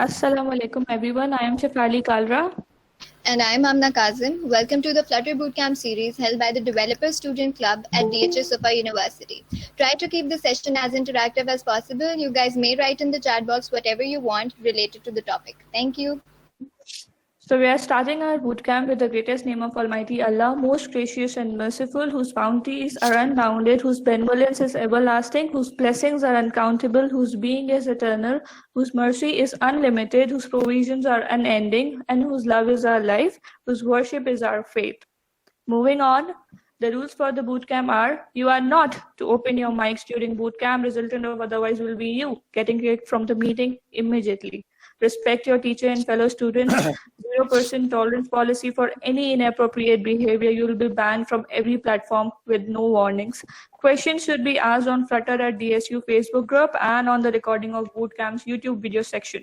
Assalamu alaikum everyone. I am Shefali Kalra. And I'm Amna Kazim. Welcome to the Flutter Bootcamp series held by the Developer Student Club at DHS Sofa University. Try to keep the session as interactive as possible. You guys may write in the chat box whatever you want related to the topic. Thank you. So we are starting our bootcamp with the greatest name of Almighty Allah, most gracious and merciful, whose bounties are unbounded, whose benevolence is everlasting, whose blessings are uncountable, whose being is eternal, whose mercy is unlimited, whose provisions are unending, and whose love is our life, whose worship is our faith. Moving on, the rules for the bootcamp are: you are not to open your mics during bootcamp, resultant of otherwise will be you getting kicked from the meeting immediately. Respect your teacher and fellow students. 0% tolerance policy for any inappropriate behavior. You will be banned from every platform with no warnings. Questions should be asked on Flutter at DSU Facebook group and on the recording of bootcamp's YouTube video section.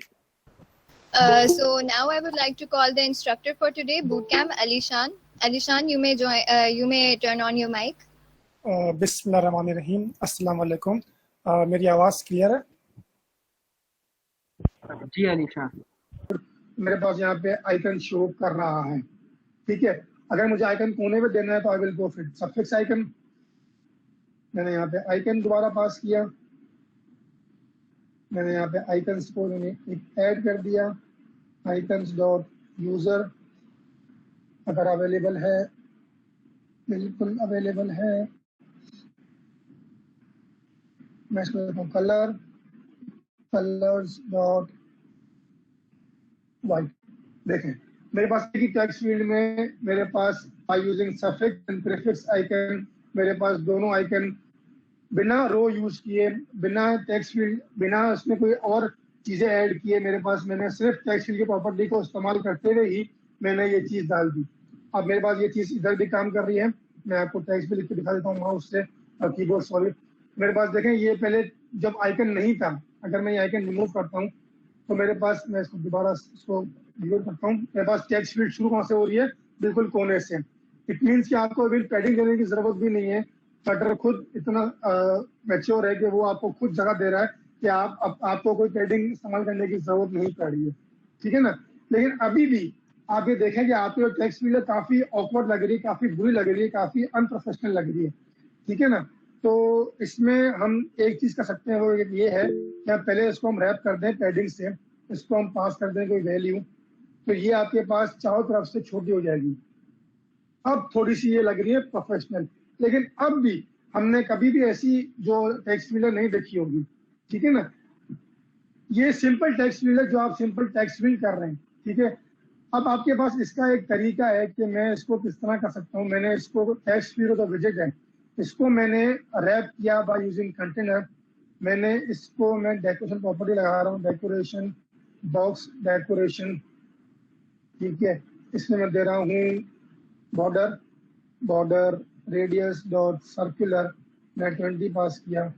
So now I would like to call the instructor for today, bootcamp, Alishan. Alishan, you may join. You may turn on your mic. बिस्मिल्लाहिर्रहमानिर्रहीम अस्सलाम वालेकुम। मेरी आवाज़ clear है? जी अलीशा, मेरे पास यहाँ पे icon show कर रहा है, ठीक है। अगर मुझे आइकन कोने पे देना है तो I will go fit suffix icon. मैंने यहाँ पे आइकन दोबारा पास किया, मैंने यहाँ पे आइकन्स को ऐड कर दिया। आइकन्स डॉट यूज़र अगर अवेलेबल है, बिल्कुल अवेलेबल है। मैं इसको देता हूँ कलर, कलर्स डॉट वाइट। देखें मेरे पास एक ही टेक्स्ट फील्ड में मेरे पास by using suffix and prefix icon, मेरे पास दोनों आइकन बिना रो यूज किए, बिना टेक्स्ट फील्ड, बिना उसमें कोई और चीज़ें ऐड किए, मेरे पास मैंने सिर्फ टेक्स्ट फील्ड की प्रॉपर्टी को इस्तेमाल करते हुए ही मैंने ये चीज़ डाल दी। अब मेरे पास ये चीज़ इधर भी काम कर रही है। मैं आपको टेक्स्ट भी लिख के दिखा देता हूँ माउस से और कीबोर्ड सॉरी। मेरे पास देखें ये पहले जब आइकन नहीं था, अगर मैं ये आइकन रिमूव करता हूँ तो मेरे पास, मैं इसको दोबारा इसको रिमूव करता हूँ, मेरे पास टेक्स्ट फील्ड शुरू कहाँ से हो रही है? बिल्कुल कोने से। इट मीन्स कि आपको अभी पैडिंग देने की जरूरत भी नहीं है। फ्लटर खुद इतना मैच्योर है कि वो आपको खुद जगह दे रहा है कि आपको कोई पैडिंग इस्तेमाल करने की जरूरत नहीं पड़ रही है, ठीक है ना। लेकिन अभी भी आप ये देखें कि आपकी जो टेक्स्ट फील्ड है काफी ऑकवर्ड लग रही है, काफी बुरी लग रही है, काफी अनप्रोफेशनल लग रही है, ठीक है ना। तो इसमें हम एक चीज कर सकते हैं, वो ये है कि पहले इसको हम रैप कर दें पैडिंग से, इसको हम पास कर दें कोई वैल्यू, तो ये आपके पास चारों तरफ से छोटी हो जाएगी। अब थोड़ी सी ये लग रही है प्रोफेशनल, लेकिन अब भी हमने कभी भी ऐसी जो टेक्स्ट फील्ड नहीं देखी होगी, ठीक है ना। ये सिंपल टेक्स्ट फील्ड है जो आप सिंपल टेक्स्ट फील्ड कर रहे हैं, ठीक है। अब आपके पास इसका एक तरीका है कि मैं इसको किस तरह कर सकता हूँ। मैंने इसको टेक्स्ट फील्ड का विजेट है, इसको मैंने रैप किया बाय यूजिंग कंटेनर। मैंने इसको मैं डेकोरेशन प्रॉपर्टी लगा रहा हूँ, डेकोरेशन बॉक्स डेकोरेशन, ठीक है। इसमें मैं दे रहा हूँ border, border radius dot circular, मैं 20 पास किया।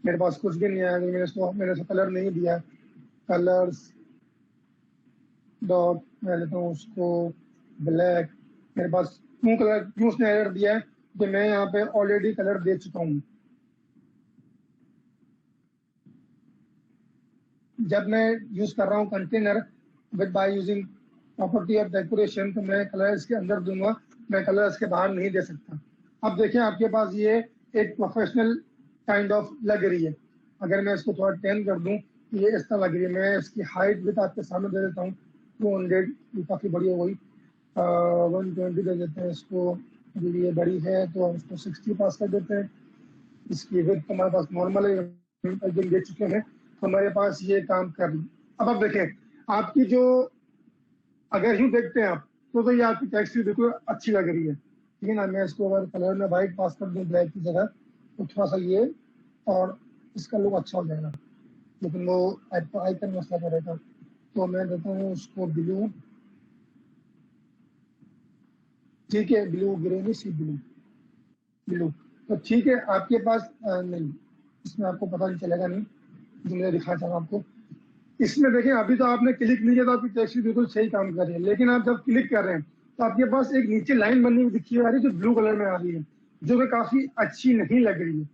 मेरे पास कुछ भी नहीं आया, मैंने इसको कलर नहीं दिया। कलर्स डॉट मैं लेता हूँ उसको ब्लैक। मेरे पास क्यों कलर, क्यों उसने एरर दिया है कि मैं यहाँ पे ऑलरेडी कलर दे चुका हूँ। जब मैं यूज कर रहा हूँ container with by using property of decoration, तो मैं कलर इसके अंदर दूंगा, मैं कलर इसके बाहर नहीं दे सकता। अब देखें आपके पास ये एक प्रोफेशनल काइंड ऑफ लग रही है। अगर मैं इसको थोड़ा 10 कर दूं, ये इस तरह लग रही है। मैं इसकी हाइट भी आपके सामने दे देता हूँ 200, ये काफ़ी बड़ी हो गई। 120 दे देते हैं इसको, ये बड़ी है तो हम इसको 60 पास कर देते हैं। इसकी विड्थ हमारे पास नॉर्मल है, हम दे चुके हैं, तो हमारे पास ये काम कर रही। अब आप देखें आपकी जो, अगर यूँ देखते हैं आप तो ये आपकी टेक्स्ट भी बिल्कुल अच्छी लग रही है, ठीक है ना। मैं इसको अगर कलर में वाइट पास कर दूँ ब्लैक की जगह, तो थोड़ा सा ये और इसका लुक अच्छा हो जाएगा, लेकिन वो आइकन मसला करेगा। तो मैं देता हूँ उसको ब्लू, ठीक है, ब्लू ग्रे नहीं, सी ब्लू, ब्लू। तो ठीक है आपके पास नहीं, इसमें आपको पता नहीं चलेगा नहीं जो मैं दिखा चाहूँ आपको। इसमें देखें अभी तो आपने क्लिक नहीं किया तो आपकी टेक्स्ट बिल्कुल सही काम कर रही है, लेकिन आप जब क्लिक कर रहे हैं तो आपके पास एक नीचे लाइन बननी हुई दिखी आ रही है जो ब्लू कलर में आ रही है, जो कि काफ़ी अच्छी नहीं लग रही है।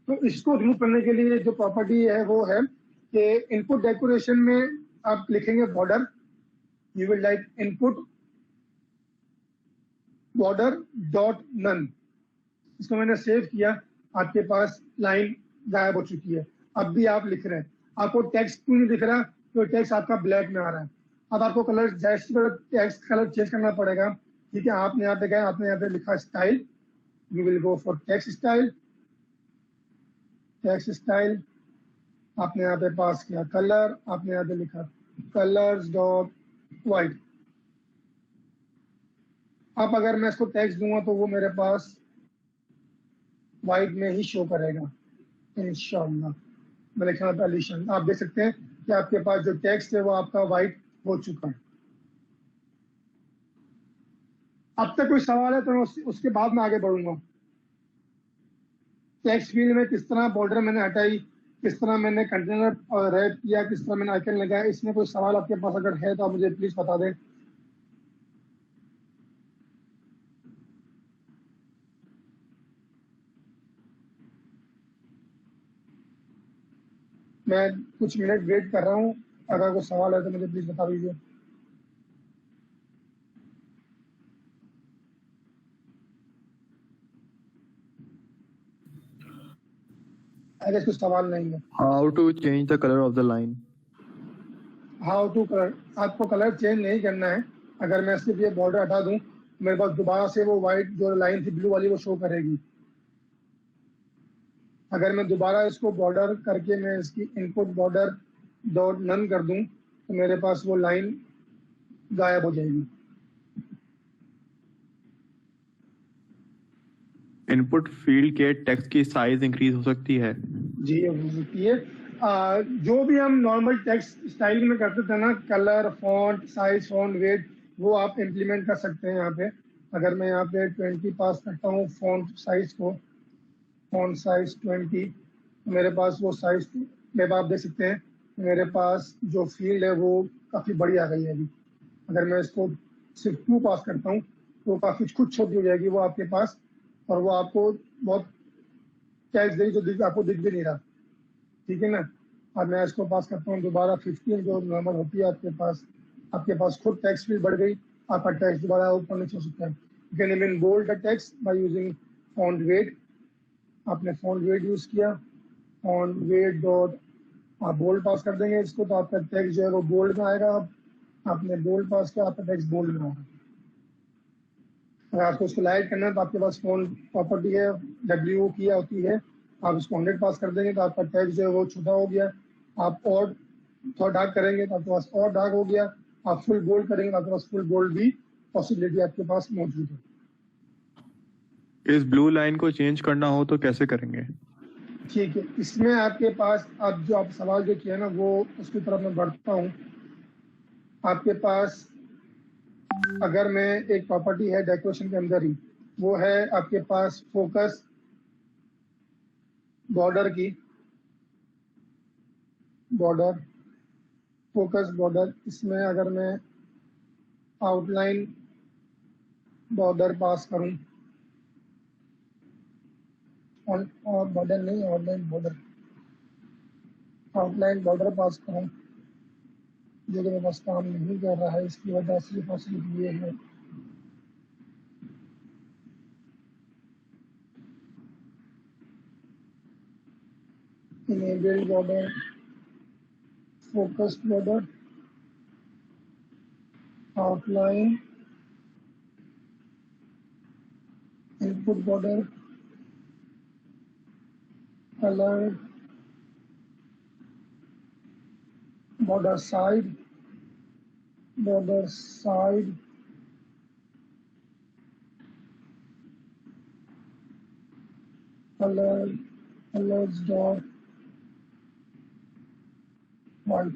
तो इसको रिमूव करने के लिए जो प्रॉपर्टी है वो है कि इनपुट डेकोरेशन में आप लिखेंगे border, you will write input border dot none. इसको मैंने सेव किया, आपके पास लाइन गायब हो चुकी है। अब भी आप लिख रहे हैं, आपको टेक्स्ट क्यों नहीं दिख रहा, तो टेक्स्ट आपका ब्लैक में आ रहा है। अब आपको कलर टेक्स्ट कलर चेंज करना पड़ेगा। ठीक है, आपने यहाँ पे गए, आपने यहाँ पे लिखा style, you will go for text style. Text style आपने यहाँ पे पास किया कलर, आपने यहाँ पे लिखा कलर्स डॉट वाइट। अब अगर मैं इसको टेक्स्ट दूंगा तो वो मेरे पास वाइट में ही शो करेगा इंशाल्लाह। मैं लिखना था एलिशन, आप देख सकते हैं कि आपके पास जो टेक्स्ट है वो आपका वाइट हो चुका है। अब तक कोई सवाल है तो मैं उसके बाद में आगे बढ़ूंगा। टेक्स्ट फील्ड में किस तरह बॉर्डर मैंने हटाई, किस तरह मैंने कंटेनर रैप किया, किस तरह मैंने आइकन लगाया, इसमें कोई सवाल आपके पास अगर है तो आप मुझे प्लीज बता दें। मैं कुछ मिनट वेट कर रहा हूँ, अगर कोई सवाल है तो मुझे प्लीज बता दीजिए। अगर कुछ सवाल नहीं है। How to change the color of the line? How to colour, आपको कलर चेंज नहीं करना है। अगर मैं सिर्फ ये बॉर्डर हटा दूं, मेरे पास दोबारा से वो वाइट जो लाइन थी ब्लू वाली वो शो करेगी। अगर मैं दोबारा इसको बॉर्डर करके मैं इसकी इनपुट बॉर्डर डॉट नन कर दूं तो मेरे पास वो लाइन गायब हो जाएगी। इनपुट फील्ड के टेक्स्ट की साइज इंक्रीज हो सकती है। जी हो सकती है। जो भी हम नॉर्मल टेक्स्ट स्टाइल में करते थे ना, colour, font size, font weight, वो आप इम्प्लीमेंट कर सकते हैं यहाँ पे। अगर मैं यहाँ पे 20 पास करता हूँ फॉन्ट साइज को, फॉन्ट साइज 20, तो मेरे पास वो साइज मेरे पास आप देख सकते हैं मेरे पास जो फील्ड है वो काफ़ी बड़ी आ गई है अभी। अगर मैं इसको सिर्फ 2 पास करता हूँ तो काफ़ी खुद छोटी हो जाएगी वो आपके पास, और वो आपको बहुत टेक्स्ट देगी जो आपको दिख भी नहीं रहा। ठीक है ना। अब मैं इसको पास करता हूँ दोबारा 15 जो नॉर्मल होती है आपके पास खुद टेक्स्ट भी बढ़ गई, आपका टेक्स्ट दोबारा ऊपर नीचे हो सकता है। You can even bold the text by using font weight. आपने फॉन्ट वेट यूज किया, फॉन्ट वेट डॉट आप बोल्ड पास कर देंगे इसको तो आपका टेक्स्ट जो है वो बोल्ड में आएगा। आपने बोल्ड पास किया, आपका टेक्स्ट बोल्ड में आएगा। अगर आपको उसको लाइट करना है तो आपके पास फॉन्ट प्रॉपर्टी है W की होती है, आप उसको 100 पास कर देंगे तो आपका टेक्स्ट जो है वो छोटा हो गया। आप और थोड़ा डार्क करेंगे तो आपके पास और डार्क हो गया। आप फुल बोल्ड करेंगे तो आपके पास फुल बोल्ड भी पॉसिबिलिटी आपके पास मौजूद है। इस ब्लू लाइन को चेंज करना हो तो कैसे करेंगे? ठीक है, इसमें आपके पास अब जो आप सवाल जो किया ना वो उसकी तरफ मैं बढ़ता हूँ। आपके पास अगर मैं एक प्रॉपर्टी है डेकोरेशन के अंदर ही, वो है आपके पास फोकस बॉर्डर की, बॉर्डर फोकस बॉर्डर। इसमें अगर मैं आउटलाइन बॉर्डर पास करूं, और बॉर्डर नहीं आउटलाइन बॉर्डर, आउटलाइन बॉर्डर पास करूं जो कि मेरे पास काम नहीं कर रहा है, इसकी वजह से फैसिलिटी ये है enable border, focus border, outline, input border, colour, border side, colours dot white.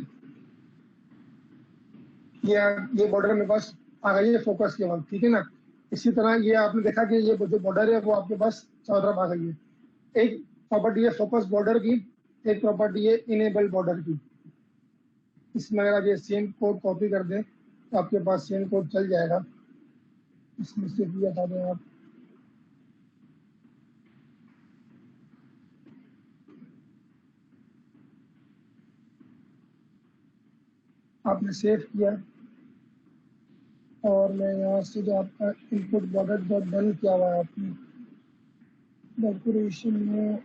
ये बॉर्डर मेरे पास आ गई है फोकस के वक्त। ठीक है ना। इसी तरह ये आपने देखा कि ये जो बॉर्डर है वो आपके पास चारों तरफ आ गई है। एक प्रॉपर्टी है फोकस बॉर्डर की, एक प्रॉपर्टी है इनेबल बॉर्डर की। इसमें अगर आप ये सेम कोड कॉपी कर दें तो आपके पास सेम कोड चल जाएगा। इसमें सिर्फ ये बता दें आप, आपने सेव किया और मैं यहाँ से जो आपका इनपुट बॉर्डर जो डन किया हुआ है आपने डेकोरेशन में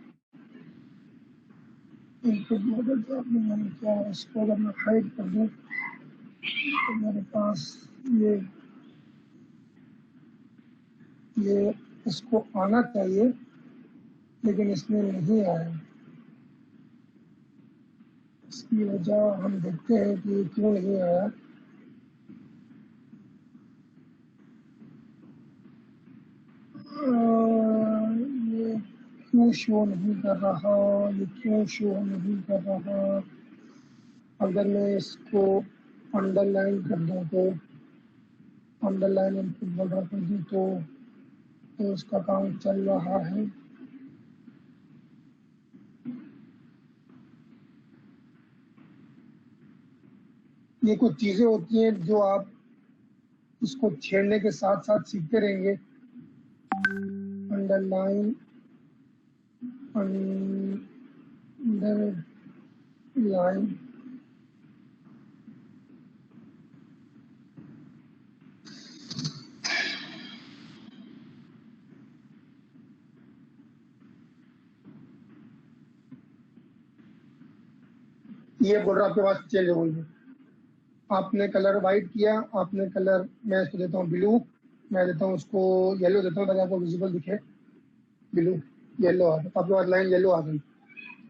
इनपुट बॉर्डर जो आपने डन किया है इसको अगर मैं हाइड कर दूँ तो मेरे पास ये इसको आना चाहिए लेकिन इसमें नहीं आया। इसकी वजह हम देखते हैं कि क्यों नहीं आया। ये क्यों शो नहीं कर रहा, ये क्यों शो नहीं कर रहा। अगर मैं इसको अंडरलाइन कर दूँ तो अंडरलाइन इनपुट बॉर्डर कर दूँ तो इसका काम चल रहा है। ये कुछ चीज़ें होती हैं जो आप इसको छेड़ने के साथ साथ सीखते रहेंगे। अंडरलाइन अंडरलाइन ये बॉर्डर आपके पास चेंज हो गई है। आपने कलर वाइट किया, आपने कलर मैं इसको देता हूँ ब्लू, मैं देता हूँ उसको येलो देता हूँ ताकि आपको विजिबल दिखे। ब्लू येलो आ गया, आपके पास लाइन येलो आ गई।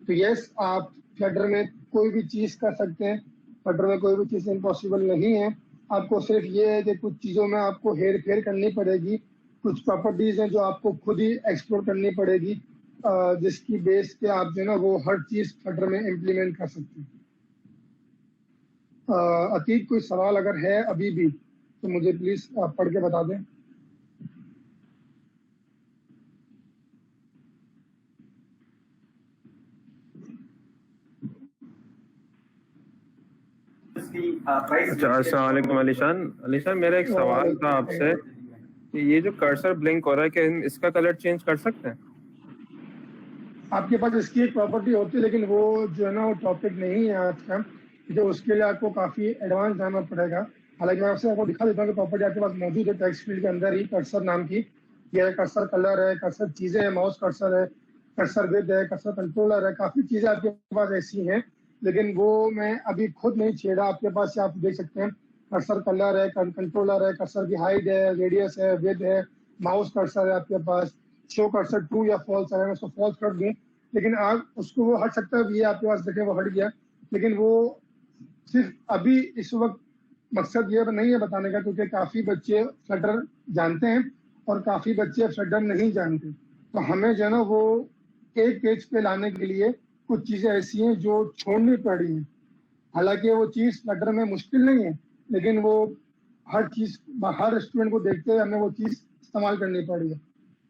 तो यस, आप फ्लटर में कोई भी चीज़ कर सकते हैं। फ्लटर में कोई भी चीज़ इम्पॉसिबल नहीं है। आपको सिर्फ ये है कि कुछ चीज़ों में आपको हेर फेर करनी पड़ेगी। कुछ प्रॉपर्टीज़ हैं जो आपको खुद ही एक्सप्लोर करनी पड़ेगी, जिसकी बेस पे आप जो है ना वो हर चीज़ फ्लटर में इम्प्लीमेंट कर सकते हैं। अतीक कोई सवाल अगर है अभी भी तो मुझे प्लीज़ आप पढ़ के बता दें। अच्छा, अस्सलाम वालेकुम अलीशान, मेरा एक सवाल था आपसे कि ये जो कर्सर ब्लिंक हो रहा है, क्या हम इसका कलर चेंज कर सकते हैं? आपके पास इसकी एक प्रॉपर्टी होती है लेकिन वो जो है ना वो टॉपिक नहीं है आज का, जो उसके लिए आपको काफ़ी एडवांस जाना पड़ेगा। हालांकि मैं आपको दिखा देता हूँ कि प्रॉपर्टी आपके पास मौजूद है टेक्स्ट फील्ड के अंदर ही। कर्सर नाम की यह कर्सर कलर है, कर्सर चीज़ें हैं, माउस कर्सर है, कर्सर विद है, कर्सर कंट्रोलर है, काफ़ी चीज़ें आपके पास ऐसी हैं लेकिन वो मैं अभी खुद नहीं छेड़ा। आपके पास आप देख सकते हैं कर्सर कलर है, कंट्रोलर है, कर्सर की हाइट है, रेडियस है, विद है, माउस कर्सर है आपके पास, शो कर्सर ट्रू या फॉल्स है। मैं उसको फॉल्स कर दूँ लेकिन आप उसको वो हट सकता है। ये आपके पास देखें वो हट गया, लेकिन वो सिर्फ अभी इस वक्त मकसद ये नहीं है बताने का क्योंकि काफ़ी बच्चे फ्लटर जानते हैं और काफ़ी बच्चे फ्लटर नहीं जानते। तो हमें जो है ना वो एक पेज पे लाने के लिए कुछ चीज़ें ऐसी हैं जो छोड़नी पड़ी हैं। हालांकि वो चीज़ फ्लटर में मुश्किल नहीं है लेकिन वो हर चीज़ हर स्टूडेंट को देखते हुए हमें वो चीज़ इस्तेमाल करनी पड़ी है।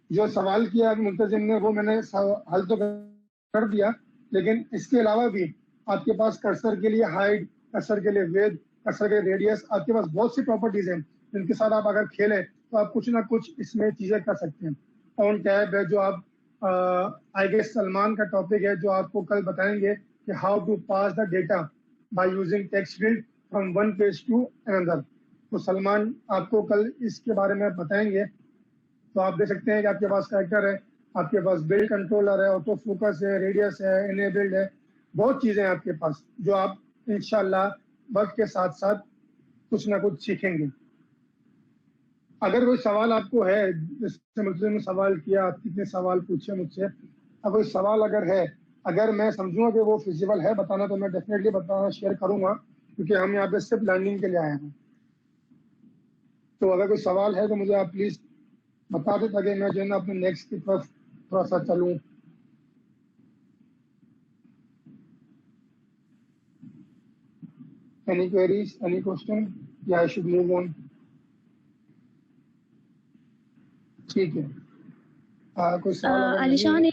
जो सवाल किया मुल्तजिम ने वो मैंने हल तो कर दिया, लेकिन इसके अलावा भी आपके पास कर्सर के लिए हाइट, कर्सर के लिए विड्थ, कर्सर के रेडियस, आपके पास बहुत सी प्रॉपर्टीज हैं जिनके साथ आप अगर खेलें तो आप कुछ ना कुछ इसमें चीज़ें कर सकते हैं। ऑन टैब है जो आप आई गेस सलमान का टॉपिक है जो आपको कल बताएंगे कि how to pass the data by using text field from one page to another. तो सलमान आपको कल इसके बारे में बताएंगे। तो आप देख सकते हैं कि आपके पास कैरेक्टर है, आपके पास बिल्ड कंट्रोलर है, ऑटो फोकस है, रेडियस है, इनेबल्ड है, बहुत चीज़ें हैं आपके पास जो आप इंशाल्लाह वक्त के साथ साथ कुछ ना कुछ सीखेंगे। अगर कोई सवाल आपको है, जैसे मुझे ने सवाल किया, आप कितने सवाल पूछे मुझसे, अब कोई सवाल अगर है, अगर मैं समझूंगा कि वो फिजिबल है बताना तो मैं डेफिनेटली बताना शेयर करूंगा क्योंकि हम यहाँ पे सिर्फ लर्निंग के लिए आए हैं। तो अगर कोई सवाल है तो मुझे आप प्लीज़ बता दे ताकि मैं जो है ना अपने नेक्स्ट की तरफ थोड़ा सा चलूँ। एनी क्वेरीज, एनी क्वेश्चन, या आई शुड मूव ऑन? ठीक है, कोई सवाल अगर नहीं अलीशान, है?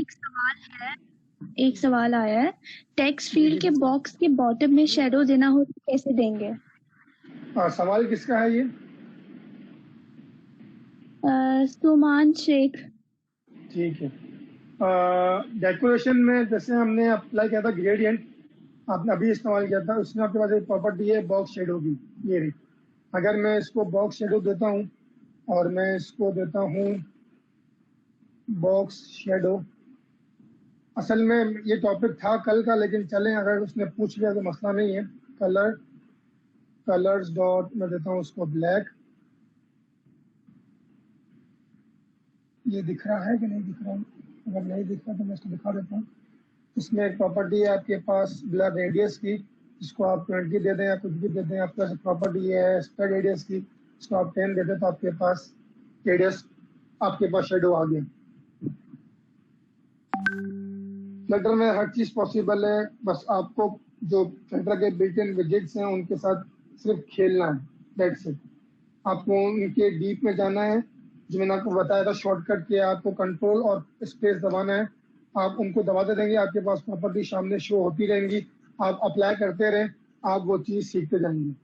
एक सवाल आया है। टेक्स्ट फील्ड के बॉक्स के बॉटम में शेडो देना हो तो कैसे देंगे? सवाल किसका है ये? सुमान शेख। ठीक है, डेकोरेशन में जैसे हमने अप्लाई किया था ग्रेडियंट, आपने अभी इस्तेमाल किया था, उसमें आपके पास एक प्रॉपर्टी है बॉक्स शेडो की, ये रही। अगर मैं इसको बॉक्स शेडो देता हूँ और मैं इसको देता हूँ बॉक्स शेडो, असल में ये टॉपिक था कल का, लेकिन चलें अगर उसने पूछ लिया तो मसला नहीं है। कलर्स डॉट मैं देता हूँ उसको ब्लैक। ये दिख रहा है कि नहीं दिख रहा? अगर नहीं दिख रहा तो मैं इसको दिखा देता हूँ। इसमें एक प्रॉपर्टी है आपके पास ब्लैक रेडियस की, इसको आप 20 दे दें या कुछ भी दे दें। आपके पास प्रॉपर्टी है स्प्रेड रेडियस की, इसको आप 10 दे दें तो आपके पास रेडियस, आपके पास शेडो आ गया। फ्लटर में हर चीज़ पॉसिबल है, बस आपको जो फ्लटर के बिल्ट इन विजेट्स हैं उनके साथ सिर्फ खेलना है, दैट्स इट। आपको उनके डीप में जाना है, जो मैंने आपको बताया था शॉर्टकट के, आपको कंट्रोल और स्पेस दबाना है। आप उनको दबाते रहेंगे, आपके पास प्रॉपर्टी सामने शो होती रहेंगी, आप अप्लाई करते रहें, आप वो चीज़ सीखते जाएंगे।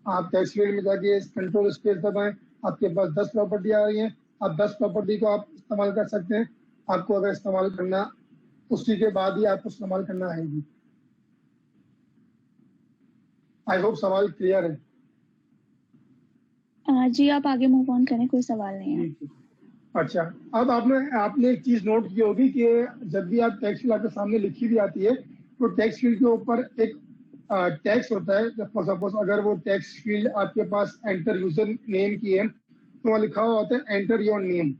आप टेक्स्ट फील्ड में जाके कंट्रोल स्पेस दबाएं, आपके पास 10 प्रॉपर्टी आ रही हैं, आप 10 प्रॉपर्टी को आप इस्तेमाल कर सकते हैं। आपको अगर इस्तेमाल करना, उसी के बाद ही आपको इस्तेमाल करना आएगी। आई होप सवाल क्लियर है। जी आप आगे मूव ऑन करें, कोई सवाल नहीं है। अच्छा, अब आपने एक चीज नोट की होगी कि जब भी आप टेक्स्ट फील्ड आपके सामने लिखी भी आती है तो टेक्स्ट फील्ड के ऊपर एक टेक्स्ट होता है। सपोज अगर वो टेक्स्ट फील्ड आपके पास एंटर यूजर नेम की है तो वहाँ लिखा हुआ होता है एंटर योर नेम,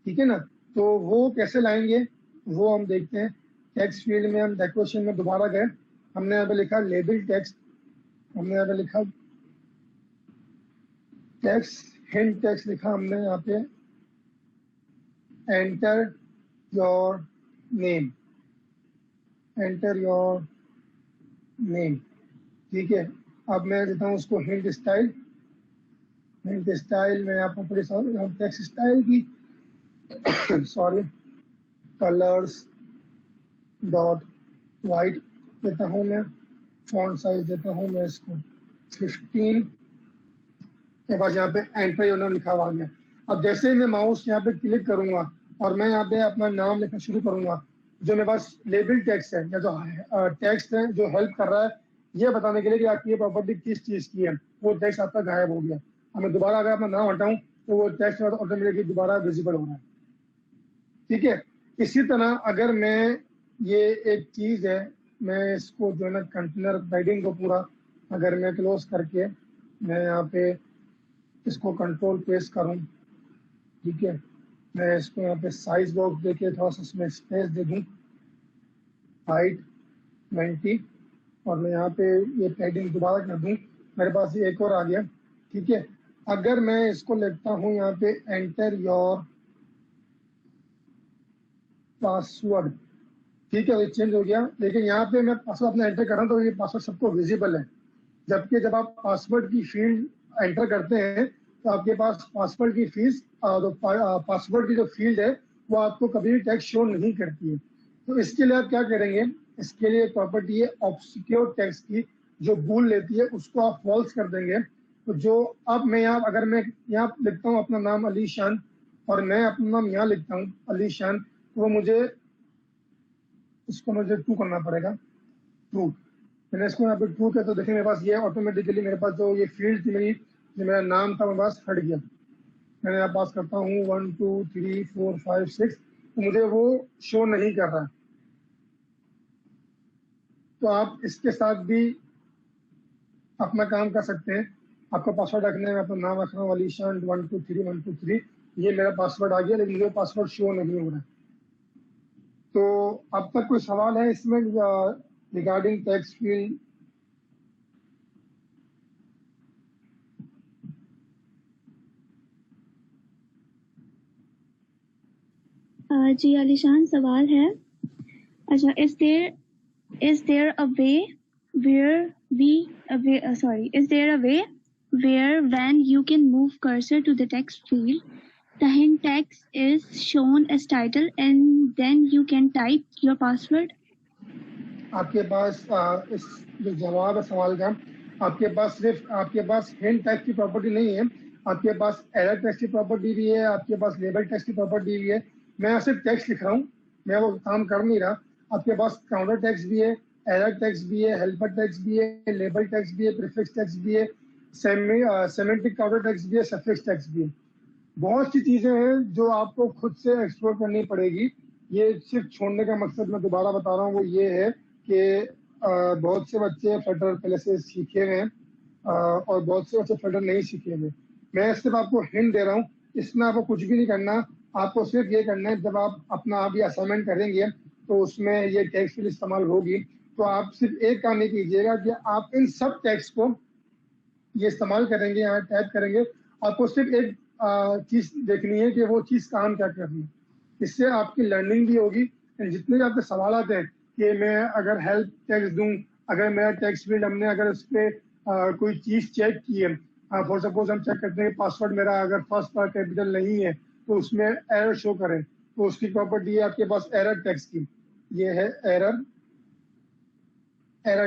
ठीक है ना? तो वो कैसे लाएंगे वो हम देखते हैं। टेक्स्ट फील्ड में हम डेकोरेशन में दोबारा गए, हमने यहाँ पे लिखा लेबल टेक्स्ट, हमने यहाँ पे लिखा टेक्स्ट हिंट टेक्स्ट लिखा हमने यहाँ पे enter your name, enter your name, ठीक है। अब मैं देता हूँ उसको हिंट स्टाइल। हिंट स्टाइल में आपको पूरी टेक्स्ट स्टाइल की सॉरी कलर्स डॉट वाइट देता हूँ मैं। फॉन्ट साइज देता हूँ मैं इसको 15 के बाद यहाँ पे एंटर योर नेम लिखा हुआ है। अब जैसे ही मैं माउस यहाँ पे क्लिक करूंगा और मैं यहाँ पे अपना नाम लिखना शुरू करूंगा, जो मेरे पास लेबल टेक्स्ट है या जो टेक्स्ट है जो हेल्प कर रहा है ये बताने के लिए कि आपकी ये प्रॉपर्टी किस चीज़ की है, वो टेक्स्ट आपका गायब हो गया। अब मैं दोबारा अगर अपना नाम हटाऊं तो वो टेक्स्ट ऑटोमेटिकली दोबारा विजिबल हो रहा है, ठीक है। इसी तरह अगर मैं ये एक चीज़ है, मैं इसको जो है ना कंटेनर पैडिंग को पूरा अगर मैं क्लोज करके मैं यहाँ पे इसको कंट्रोल प्रेस करूँ, ठीक है, मैं इसको यहाँ पे साइज बॉक्स देके थोड़ा सा इसमें स्पेस दे दूँ, हाइट 90, और मैं यहाँ पे ये पैडिंग दोबारा कर दूँ, मेरे पास ये एक और आ गया, ठीक है। अगर मैं इसको लिखता हूँ यहाँ पे एंटर योर पासवर्ड, ठीक है, ये चेंज हो गया, लेकिन यहाँ पे मैं पासवर्ड अपना एंटर कर रहा हूँ तो ये पासवर्ड सबको विजिबल है। जबकि जब आप पासवर्ड की फील्ड एंटर करते हैं तो आपके पास पासवर्ड की फीस पासवर्ड की जो फील्ड है वो आपको कभी भी टेक्स्ट शो नहीं करती है। तो इसके लिए आप क्या करेंगे, इसके लिए प्रॉपर्टी है ऑब्सक्योर टेक्स्ट की जो बूल लेती है, उसको आप फॉल्स कर देंगे। तो जो अब मैं यहाँ अगर मैं यहाँ लिखता हूँ अपना नाम अली शान और मैं अपना नाम यहाँ लिखता हूँ अली शान, तो वो मुझे इसको मुझे ट्रू करना पड़ेगा, ट्रू। मैंने इसको यहाँ पे ट्रू किया तो देखिए मेरे पास ये ऑटोमेटिकली मेरे पास जो ये फील्ड थी मेरी, जो मेरा नाम था मेरे पास हट गया। मैंने यहाँ पास करता हूँ 1 2 3 4 5 6, तो मुझे वो शो नहीं कर रहा। तो आप इसके साथ भी अपना काम कर सकते हैं। आपको पासवर्ड रखने में अपना नाम रखना वाली शान 1 2 3 1 2 3, ये मेरा पासवर्ड आ गया, लेकिन मुझे पासवर्ड शो नहीं हो रहा। तो अब तक कोई सवाल है इसमें रिगार्डिंग टेक्स्ट फील्ड? जी आलिशान सवाल है। अच्छा, is there a way where when you can move cursor to the text field, the hint text is shown as title and then you can type your password? आपके पास इस जो जवाब है सवाल का, आपके पास सिर्फ आपके पास हिंट टेक्स्ट की प्रॉपर्टी नहीं है, आपके पास एरर टेक्स्ट की प्रॉपर्टी भी है, आपके पास लेबल टेक्स्ट की प्रॉपर्टी भी है। मैं सिर्फ टेक्स्ट लिख रहा हूँ, मैं वो काम कर नहीं रहा। आपके पास काउंटर टेक्स्ट भी है, एरर टेक्स्ट भी है, हेल्पर टेक्स्ट भी है, लेबल टेक्स्ट भी है, प्रीफिक्स टेक्स्ट भी है, सेमेंटिक काउंटर टेक्स्ट भी है, सफिक्स टेक्स्ट भी है। बहुत सी चीजें हैं जो आपको खुद से एक्सप्लोर करनी पड़ेगी। ये सिर्फ छोड़ने का मकसद मैं दोबारा बता रहा हूँ, वो ये है कि बहुत से बच्चे फ्लटर पहले से सीखे हुए हैं और बहुत से बच्चे फ्लटर नहीं सीखे हुए। मैं सिर्फ आपको हिंट दे रहा हूँ, इसमें आपको कुछ भी नहीं करना, आपको सिर्फ ये करना है जब आप अपना आप ये असाइनमेंट करेंगे तो उसमें ये टेक्स्ट फील्ड इस्तेमाल होगी, तो आप सिर्फ एक काम नहीं कीजिएगा कि आप इन सब टेक्स्ट को ये इस्तेमाल करेंगे, यहाँ टाइप करेंगे, आपको सिर्फ एक चीज देखनी है कि वो चीज काम क्या कर रही है। इससे आपकी लर्निंग भी होगी। जितने भी आपके सवाल आते हैं कि मैं अगर हेल्प टेक्स्ट दूं, अगर मेरा टेक्स्ट फील्ड हमने अगर उस पर कोई चीज चेक की है, फॉर सपोज हम चेक करते हैं पासवर्ड मेरा अगर फर्स्ट पार्ट कैपिटल नहीं है तो उसमें एरर शो करें, तो उसकी प्रॉपर्टी है आपके पास एरर टेक्स्ट की। ये है एरर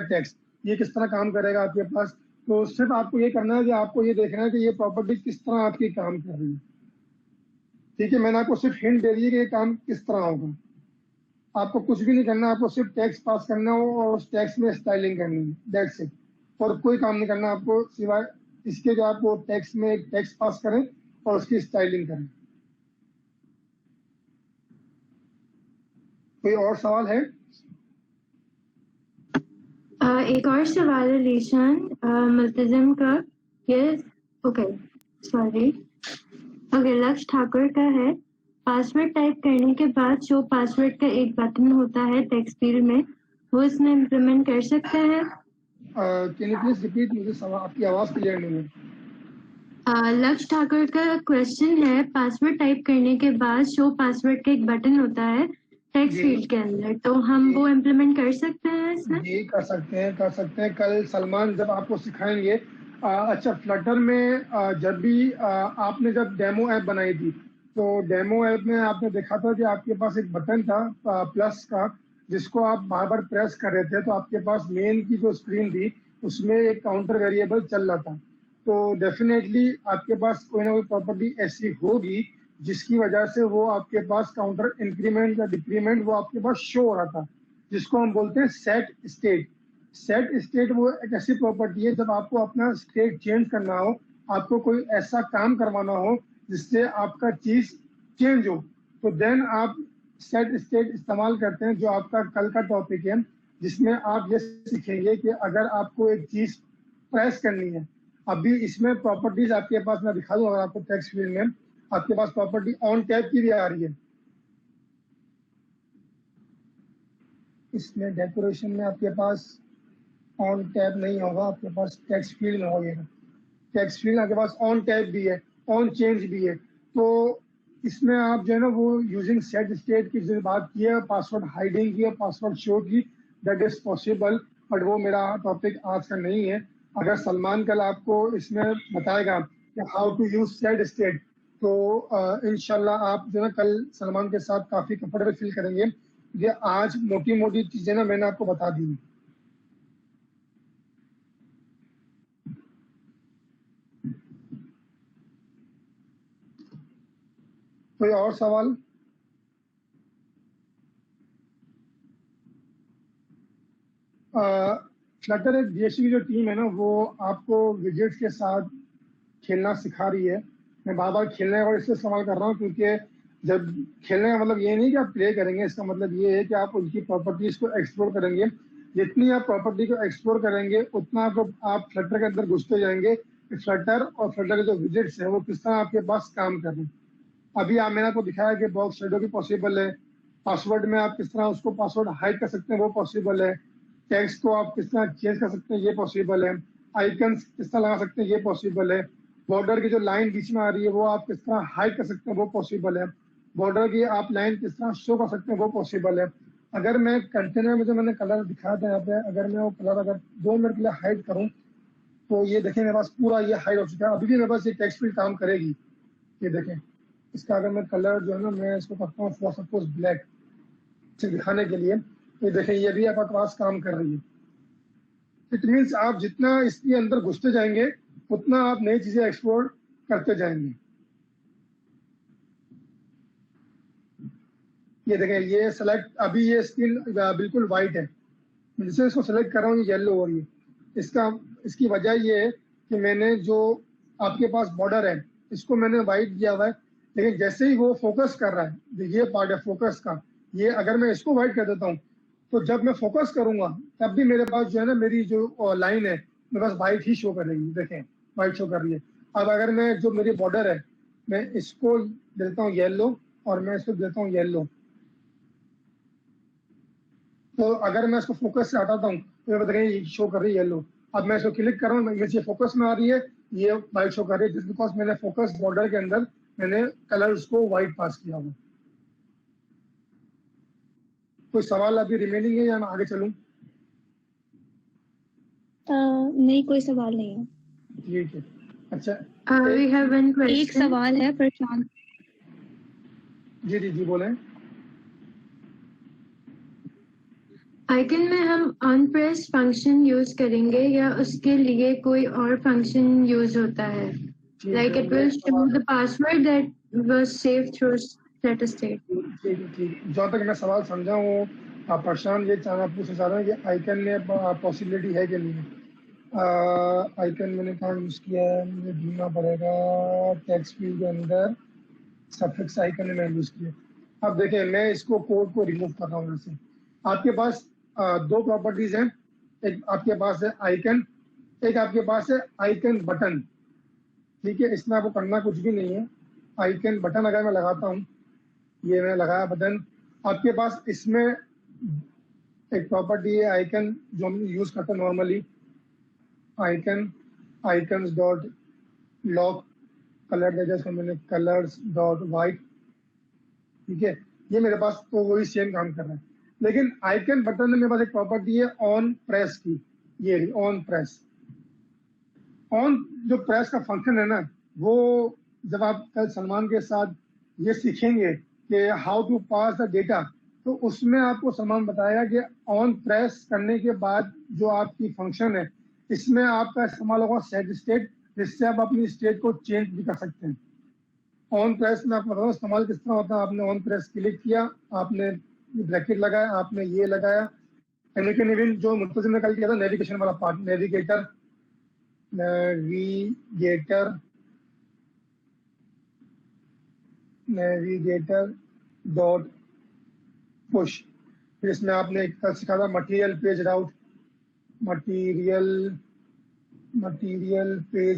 टेक्स्ट। ये किस तरह काम करेगा आपके पास, तो सिर्फ आपको ये करना है कि आपको ये देखना है कि ये प्रॉपर्टी किस तरह आपकी काम कर रही है। ठीक है, मैंने आपको सिर्फ हिंट दे दी है कि ये काम किस तरह होगा। आपको कुछ भी नहीं करना, आपको सिर्फ टेक्स्ट पास करना हो और उस टेक्स्ट में स्टाइलिंग करनी है, दैट्स इट। और कोई काम नहीं करना आपको सिवाय इसके कि आप वो टेक्स्ट में एक टेक्स्ट पास करें और उसकी स्टाइलिंग करें। कोई और सवाल है? एक और सवाल है लीशान मुल्तजिम का। यस, ओके, सॉरी, ओके, लक्ष्य ठाकुर का है। पासवर्ड टाइप करने के बाद शो पासवर्ड का एक बटन होता है टेक्स्ट फील्ड में, वो इसमें इम्प्लीमेंट कर सकते हैं? कैन यू प्लीज रिपीट, मुझे सवाल, आपकी आवाज क्लियर नहीं है। लक्ष्य ठाकुर का क्वेश्चन है, पासवर्ड टाइप करने के बाद शो पासवर्ड का एक बटन होता है टेक्स्ट फील्ड के अंदर, तो हम वो इम्प्लीमेंट कर सकते हैं इसमें? जी कर सकते हैं। कल सलमान जब आपको सिखाएंगे। अच्छा, फ्लटर में जब भी आपने जब डेमो ऐप बनाई थी, तो डेमो ऐप में आपने देखा था कि आपके पास एक बटन था प्लस का, जिसको आप बार बार प्रेस कर रहे थे, तो आपके पास मेन की जो स्क्रीन थी उसमें एक काउंटर वेरिएबल चल रहा था। तो डेफिनेटली आपके पास कोई ना कोई प्रॉपर्टी ऐसी होगी जिसकी वजह से वो आपके पास काउंटर इंक्रीमेंट या डिक्रीमेंट वो आपके पास शो हो रहा था, जिसको हम बोलते हैं सेट स्टेट। सेट स्टेट वो एक ऐसी प्रॉपर्टी है जब आपको अपना स्टेट चेंज करना हो, आपको कोई ऐसा काम करवाना हो जिससे आपका चीज चेंज हो, तो देन आप सेट स्टेट इस्तेमाल करते हैं, जो आपका कल का टॉपिक है, जिसमें आप ये सीखेंगे कि अगर आपको एक चीज प्रेस करनी है। अभी इसमें प्रॉपर्टीज आपके पास मैं दिखा दूं, अगर आपको टेक्स्ट फील्ड में आपके पास प्रॉपर्टी ऑन टैब की भी आ रही है। इसमें डेकोरेशन में आपके पास ऑन टैब नहीं होगा, आपके पास टेक्स्ट फील्ड में होगा। टेक्स्ट फील्ड आपके पास ऑन टैब भी है, ऑन चेंज भी है। तो इसमें आप जो है ना वो यूजिंग सेट स्टेट की जो बात की है, पासवर्ड हाइडिंग की है, पासवर्ड शो की, दैट इज पॉसिबल, बट वो मेरा टॉपिक आज का नहीं है। अगर सलमान कल आपको इसमें बताएगा कि how to use set state, तो इंशाल्लाह आप जो है कल सलमान के साथ काफी कंफर्टेबल फील करेंगे। ये आज मोटी मोटी चीजें ना मैंने आपको बता दी। कोई और सवाल? फ्लटर एक डीएससी की जो टीम है ना, वो आपको विजेट्स के साथ खेलना सिखा रही है। मैं बार बार खेलने का इसलिए इस्तेमाल कर रहा हूँ क्योंकि जब खेलने का मतलब ये नहीं कि आप प्ले करेंगे, इसका मतलब ये है कि आप उनकी प्रॉपर्टीज को एक्सप्लोर करेंगे। जितनी आप प्रॉपर्टी को एक्सप्लोर करेंगे उतना आप फ्लटर के अंदर घुसते जाएंगे कि फ्लटर और फ्लटर के जो विजेट्स हैं वो किस तरह आपके पास काम कर रहे हैं। अभी मैंने आपको दिखाया कि बॉक्स शेडो भी पॉसिबल है, पासवर्ड में आप किस तरह उसको पासवर्ड हाइड कर सकते हैं वो पॉसिबल है, टेक्स्ट को आप किस तरह चेंज कर सकते हैं ये पॉसिबल है, आइकन्स किस तरह लगा सकते हैं ये पॉसिबल है, बॉर्डर की जो लाइन बीच में आ रही है वो आप किस तरह हाइड कर सकते हैं वो पॉसिबल है, बॉर्डर की आप लाइन किस तरह शो कर सकते हैं वो पॉसिबल है। अगर मैं कंटेनर में जो मैंने कलर दिखाया था यहाँ पे, अगर मैं वो कलर अगर 2 मिनट के लिए हाइड करूँ तो ये देखें मेरे पास पूरा ये हाइड हो चुका है। अभी भी मेरे पास ये टेक्स्ट फील्ड काम करेगी, ये देखें। इसका अगर मैं कलर जो है ना मैं इसको करता हूँ फॉर सपोज ब्लैक से दिखाने के लिए, ये देखें ये भी आपके पास काम कर रही है। इट मीन्स आप जितना इसके अंदर घुसते जाएंगे उतना आप नई चीजें एक्सप्लोर करते जाएंगे। ये देखें ये सेलेक्ट, अभी ये स्क्रीन बिल्कुल वाइट है, जिससे इसको सेलेक्ट कर रहा हूँ, ये येलो हो रही है। इसकी वजह ये है कि मैंने जो आपके पास बॉर्डर है इसको मैंने वाइट दिया हुआ है, लेकिन जैसे ही वो फोकस कर रहा है, ये पार्ट है फोकस का, ये अगर मैं इसको वाइट कर देता हूँ तो जब मैं फोकस करूंगा तब भी मेरे पास जो है ना, मेरी जो लाइन है मेरे पास वाइट ही शो करेगी। देखें वाइट शो कर रही है। अब अगर मैं जो मेरी बॉर्डर है मैं इसको देता हूँ येलो और मैं इसको देता हूँ येलो, तो अगर मैं इसको फोकस से हटाता हूँ तो ये बताइए ये शो कर रही है येलो। अब मैं इसको क्लिक कर रहा हूँ, ये फोकस में आ रही है, ये वाइट शो कर रही है, जिस बिकॉज मैंने फोकस बॉर्डर के अंदर मैंने कलर्स को वाइट पास किया हुआ। कोई सवाल अभी रिमेनिंग है या मैं आगे चलूं? नहीं, कोई सवाल नहीं है। ठीक है। अच्छा We have one एक question. सवाल है प्रशांत। जी बोलें। आइकन में हम ऑन प्रेस फंक्शन यूज करेंगे या उसके लिए कोई और फंक्शन यूज होता है? Like it will show the password that was saved through set state. ठीक। जहाँ तक मैं सवाल समझा हूँ, आप प्रशांत ये पूछना चाह रहे हैं कि आइकन में पॉसिबिलिटी है कि नहीं है। आइकन मैंने कहाँ यूज़ किया है, मुझे ढूंढना पड़ेगा। टेक्स्ट फील्ड के अंदर सफिक्स आइकन में यूज़ किया। अब देखिए मैं इसको कोड को रिमूव कर रहा हूँ। जैसे आपके पास दो प्रॉपर्टीज हैं, एक आपके पास है आइकन, एक आपके पास है आइकन बटन। ठीक है, इसमें आपको करना कुछ भी नहीं है। आइकन बटन अगर मैं लगाता हूँ, ये मैंने लगाया बटन, आपके पास इसमें एक प्रॉपर्टी है आइकन जो हम यूज करते हैं normally, icons dot lock colour दे, जैसे मैंने कलर्स डॉट वाइट। ठीक है, ये मेरे पास तो वही सेम काम कर रहा है। लेकिन आइकन बटन में मेरे पास एक प्रॉपर्टी है ऑन प्रेस की, ये ऑन प्रेस। ऑन जो प्रेस का फंक्शन है ना, वो जब आप कल सलमान के साथ ये सीखेंगे कि how to pass the data, तो उसमें आपको सलमान बताएगा कि ऑन प्रेस करने के बाद जो आपकी फंक्शन है इसमें आपका इस्तेमाल होगा सेट स्टेट, जिससे आप अपनी स्टेट को चेंज भी कर सकते हैं। ऑन प्रेस में आपको बताऊँ इस्तेमाल किस तरह होता है। आपने ऑन प्रेस क्लिक किया, आपने ब्रैकेट लगाया, आपने ये लगाया, इवन जो मुर्तज़िम ने कल किया था नेविगेशन वाला पार्ट, नेविगेटर डॉट पुश, फिर इसमें आपने एक सिखा था material page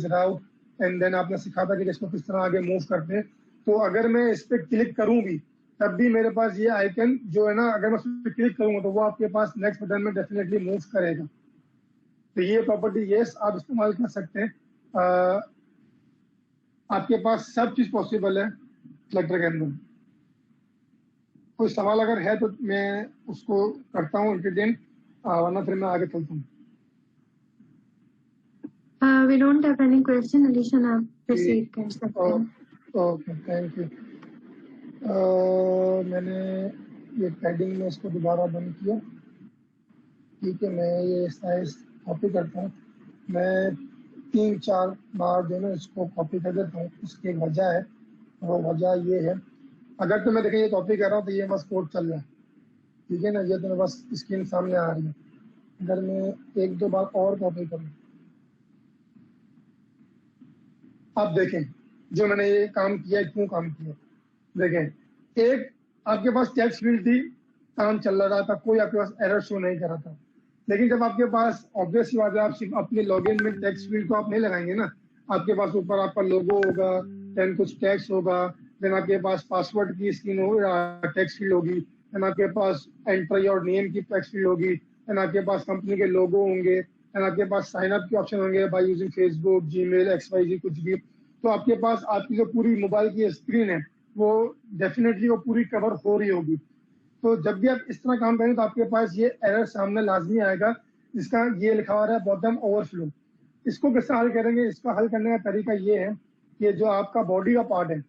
route, and then आपने सिखा था कि इसको किस तरह आगे मूव करते हैं। तो अगर मैं इस पर क्लिक करूं भी तब भी मेरे पास ये आइकन जो है ना, अगर मैं उस पर क्लिक करूंगा तो वो आपके पास नेक्स्ट बटन में डेफिनेटली मूव करेगा। तो ये प्रॉपर्टी यस आप इस्तेमाल कर सकते हैं। आपके पास सब चीज पॉसिबल है फ्लटर के अंदर। कोई सवाल अगर है तो मैं उसको करता हूँ एंटरटेन, वरना फिर मैं आगे चलता हूँ। We don't have any question. Alishan, आप proceed कर सकते हैं। Okay, thank you. मैंने ये पैडिंग में इसको दोबारा बंद किया। ठीक है, मैं ये साइज कॉपी करता हूँ। मैं 3-4 बार जो है ना इसको कॉपी कर देता हूँ। उसकी एक वजह है, वो वजह ये है, अगर तो मैं देखें ये कॉपी कर रहा हूँ तो ये बस कोड चल रहा है। ठीक है ना, ये तो बस स्क्रीन सामने आ रही है। अगर मैं 1-2 बार और कॉपी करूँ, आप देखें जो मैंने ये काम किया, क्यों काम किया। देखें, एक आपके पास टेक्स्ट फील्ड थी, काम चल रहा था, कोई आपके पास एरर शो नहीं कर रहा था। लेकिन जब आपके पास ऑब्वियस बात है, आप सिर्फ अपने लॉगिन में टेक्स्ट फील्ड को आप नहीं लगाएंगे ना, आपके पास ऊपर आपका लोगो होगा, देन कुछ टेक्स्ट होगा, देन आपके पास पासवर्ड की स्क्रीन होगी, टेक्स्ट फील्ड होगी, देन आपके पास एंटर योर नेम की टेक्स्ट फील्ड होगी, देन आपके पास कंपनी के लोगो होंगे, देन आपके पास साइन अप के ऑप्शन होंगे by using Facebook, Gmail, XYZ कुछ भी। तो आपके पास आपकी जो पूरी मोबाइल की स्क्रीन है वो डेफिनेटली वो पूरी कवर हो रही होगी। तो जब भी आप इस तरह काम करें तो आपके पास ये एरर सामने लाजमी आएगा, जिसका ये लिखा हुआ है बॉटम ओवरफ्लो। इसको कैसे हल करेंगे? इसका हल करने का तरीका ये है कि जो आपका बॉडी का पार्ट है,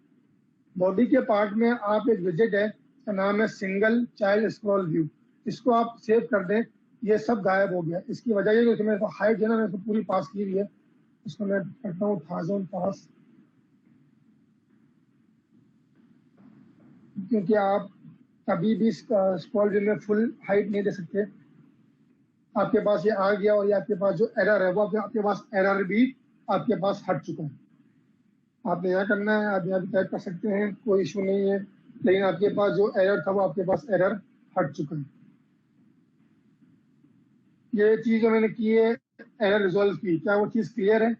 बॉडी के पार्ट में आप एक विजेट है, इसका नाम है सिंगल चाइल्ड स्क्रॉल व्यू। इसको आप सेव कर दें, ये सब गायब हो गया। इसकी वजह ये कि मेरे को हाइट जो है ना मैंने इसको पूरी पास की हुई है, इसको मैं करता हूँ 1000 पास, क्योंकि आप कभी भी स्क्रॉल व्यू में फुल हाइट नहीं दे सकते। आपके पास ये आ गया और ये आपके पास जो एरर है वो आपके पास एरर भी आपके पास हट चुका है। आपने यहाँ करना है, आप यहाँ भी टाइप कर सकते हैं, कोई इशू नहीं है, लेकिन आपके पास जो एरर था वो आपके पास एरर हट चुका है। ये चीज जो मैंने की है एरर रिजॉल्व की, क्या वो चीज क्लियर है?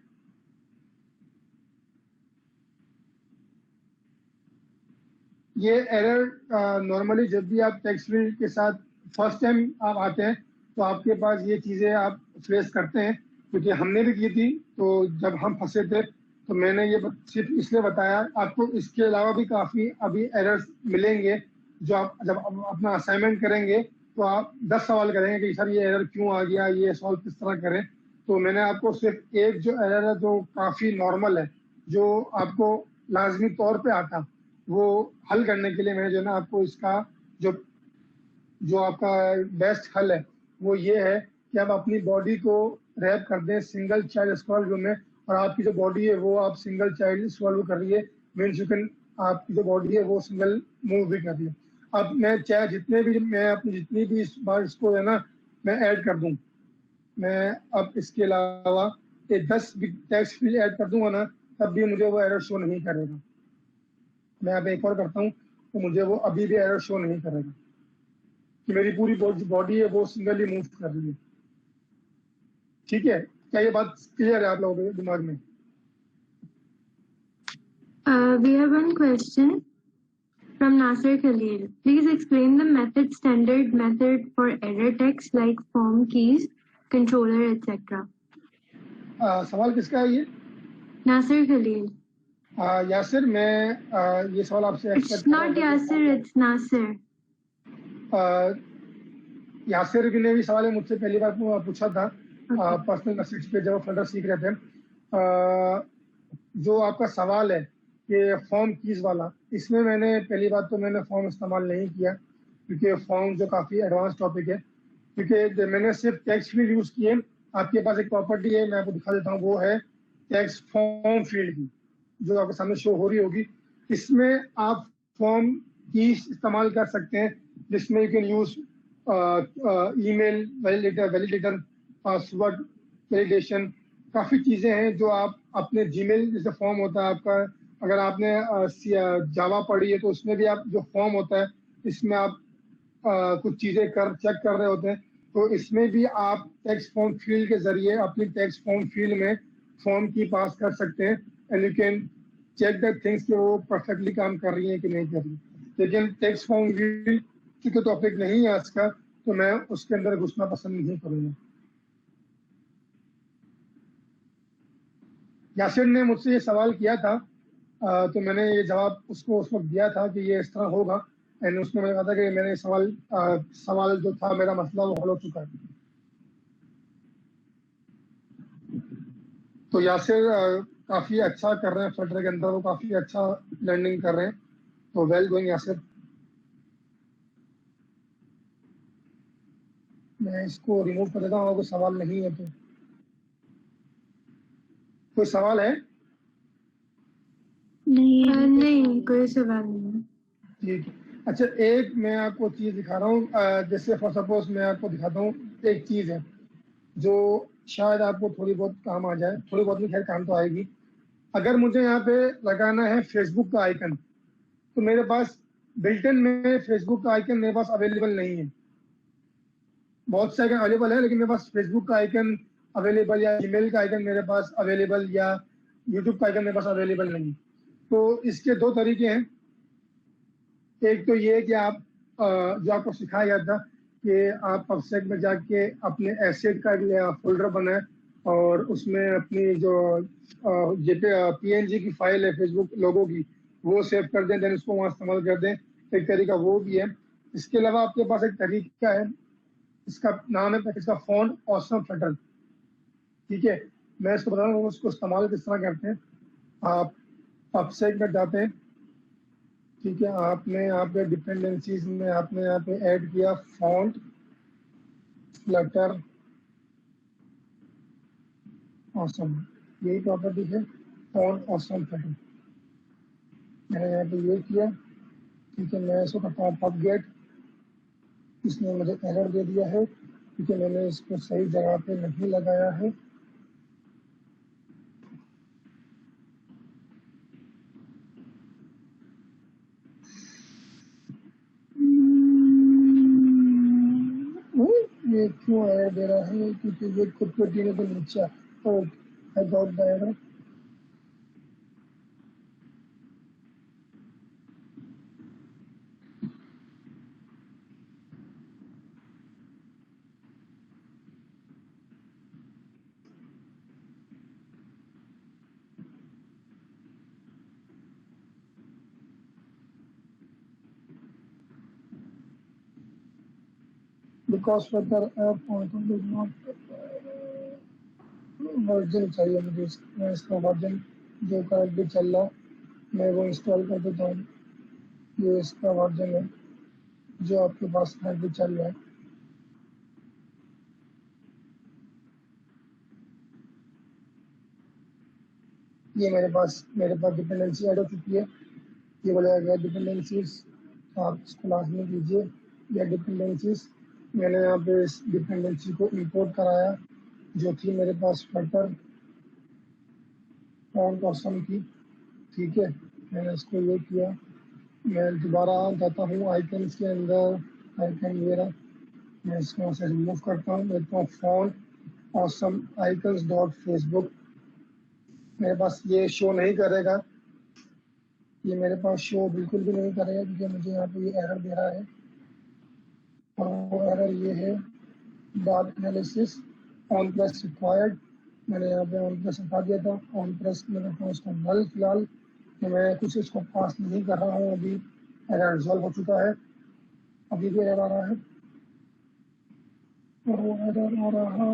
ये एरर नॉर्मली जब भी आप टेक्स्ट फील्ड के साथ फर्स्ट टाइम आप आते हैं तो आपके पास ये चीज़ें आप फेस करते हैं, क्योंकि हमने भी की थी। तो जब हम फंसे थे तो मैंने ये सिर्फ इसलिए बताया। आपको इसके अलावा भी काफ़ी अभी एरर्स मिलेंगे जो आप जब अपना असाइनमेंट करेंगे तो आप 10 सवाल करेंगे कि सर ये एरर क्यों आ गया, ये सॉल्व किस तरह करें। तो मैंने आपको सिर्फ एक जो एरर है जो काफ़ी नॉर्मल है, जो आपको लाजमी तौर पे आता, वो हल करने के लिए मैंने जो ना आपको इसका जो आपका बेस्ट हल है वो ये है कि आप अपनी बॉडी को रैप कर दें सिंगल चाइल्ड स्क्रॉल व्यू में, और आपकी जो बॉडी है वो आप सिंगल चाइल्ड स्क्रॉल व्यू कर रही है, मीन्स यू कैन, आपकी जो बॉडी है वो सिंगल मूव भी कर रही है। अब मैं चाहे मैं अपनी जितनी भी इस बार इसको है ना मैं ऐड कर दूं, मैं अब इसके अलावा 10 भी टेक्स्ट फील्ड ऐड कर दूंगा ना, तब भी मुझे वो एरर शो नहीं करेगा। मैं अब एक और करता हूँ तो मुझे वो अभी भी एरर शो नहीं करेगा कि मेरी पूरी बॉडी है वो सिंगली मूव कर रही है। ठीक है, क्या ये बात क्लियर है आप लोगों के दिमाग में? We have one question from Nasir Khalil. Please explain the standard method for error text like form keys, controller, etc. सवाल किसका है ये? Nasir Khalil. यासिर, मैं ये सवाल आपसे It's not Yasir, it's Nasir. Yasir भी ने भी सवाल मुझसे पहली बार पूछा था पर्सनल मैसेज पे जब फ्लटर सीख रहे थे। जो आपका सवाल है कि फॉर्म कीज वाला, इसमें मैंने पहली बात तो मैंने फॉर्म इस्तेमाल नहीं किया, क्योंकि फॉर्म जो काफ़ी एडवांस टॉपिक है, क्योंकि मैंने सिर्फ टेक्स्ट फील्ड यूज़ किए। आपके पास एक प्रॉपर्टी है, मैं आपको दिखा देता हूँ, वो है टेक्स्ट फॉर्म फील्ड की, जो आपके सामने शो हो रही होगी। इसमें आप फॉर्म की इस्तेमाल कर सकते हैं, जिसमें you can use email validator, password validation, काफ़ी चीज़ें हैं जो आप अपने जीमेल जैसे फॉर्म होता है आपका, अगर आपने जावा पढ़ी है तो उसमें भी आप जो फॉर्म होता है इसमें आप कुछ चीज़ें चेक कर रहे होते हैं, तो इसमें भी आप टेक्स्ट फॉर्म फील्ड के जरिए अपनी टेक्स्ट फॉर्म फील्ड में फॉर्म की पास कर सकते हैं, and you can check that things कि वो परफेक्टली काम कर रही है कि नहीं कर रही। लेकिन टेक्स्ट फॉर्म फील्ड क्योंकि टॉपिक नहीं है आज का, तो मैं उसके अंदर घुसना पसंद नहीं करूँगा। यासिर ने मुझसे ये सवाल किया था, तो मैंने ये जवाब उसको उस वक्त दिया था कि ये इस तरह होगा, एंड उसने मुझे कहा था कि मैंने सवाल जो था मेरा मसला वो हल हो चुका है। तो यासिर काफ़ी अच्छा कर रहे हैं फ्लटर के अंदर, वो काफ़ी अच्छा लर्निंग कर रहे हैं, तो वेल गोइंग यासिर। मैं इसको रिमूव कर देता हूँ, कोई सवाल नहीं है तो। कोई सवाल है? नहीं, कोई सवाल नहीं। ठीक है, अच्छा एक मैं आपको चीज़ दिखा रहा हूँ, जैसे फॉर सपोज मैं आपको दिखाता हूँ, एक चीज़ है जो शायद आपको थोड़ी बहुत काम आ जाए, थोड़ी बहुत नहीं, खैर काम तो आएगी। अगर मुझे यहाँ पे लगाना है फेसबुक का आइकन, तो मेरे पास बिल्टन में फेसबुक का आइकन मेरे पास अवेलेबल नहीं है। बहुत से आइकन अवेलेबल है, लेकिन मेरे पास फेसबुक का आइकन अवेलेबल या ईमेल का आइकन मेरे पास अवेलेबल या यूट्यूब का आइकन मेरे पास अवेलेबल नहीं। तो इसके दो तरीके हैं। एक तो ये कि आप जो आपको सिखाया गया था कि आप पबसेट में जाके अपने एसेट का फोल्डर बनाए और उसमें अपनी जो PNG की फाइल है फेसबुक लोगों की वो सेव कर दें, देन उसको वहाँ इस्तेमाल कर दें। एक तरीका वो भी है। इसके अलावा आपके पास एक तरीका है, इसका नाम है पैकेज का फोन ऑसम फ्लटर। ठीक है, मैं इसको बता रहा हूँ उसको इस्तेमाल किस तरह करते हैं। आप पबसेट में जाते हैं, ठीक है, आपने यहाँ पे डिपेंडेंसीज में आपने यहाँ पे ऐड किया फॉन्ट फ्लटर ऑसम, यही प्रॉपर्टी है फॉन्ट ऑसम फ्लटर। मैंने यहाँ पे ये किया, ठीक है, मैं इसको करता हूँ पब गेट, इसने मुझे एरर दे दिया है, क्योंकि मैंने इसको सही जगह पे नहीं लगाया है। ये क्यों एरर दे रहा है? क्योंकि ये खुद को देने के नीचे तो I got the error. Because Flutter app also does not version चाहिए मुझे। मैं इसका वर्जन जो करंटली चल रहा मैं वो इंस्टॉल कर देता हूँ। ये इसका वर्जन है जो आपके पास करंटली चल रहा है। ये मेरे पास डिपेंडेंसी ऐड हो चुकी है। ये बोला गया डिपेंडेंसीज, आप इसको लाजमी कीजिए। या डिपेंडेंसीज मैंने यहाँ पे इस डिपेंडेंसी को इंपोर्ट कराया जो थी मेरे पास फ्लटर फॉन्ट ऑसम की। ठीक है, मैंने इसको ये किया। मैं दोबारा जाता हूँ आइकन्स के अंदर, आइकन मेरा मैं इसको यहाँ से रिमूव करता हूँ। देखता हूँ font awesome icons dot Facebook. मेरे पास ये शो नहीं करेगा, ये मेरे पास शो बिल्कुल भी नहीं करेगा क्योंकि मुझे यहाँ पे ये एरर दे रहा है। और वो एरर ये है dark analysis on press required. मैंने यहाँ पे ऑन प्रेस हटा दिया था। ऑन प्रेस मैंने रखा उसको नल फिलहाल, तो मैं कुछ इसको पास नहीं कर रहा हूँ। अभी एरर रिजॉल्व हो चुका है, अभी भी एरर आ रहा है और वो एरर आ रहा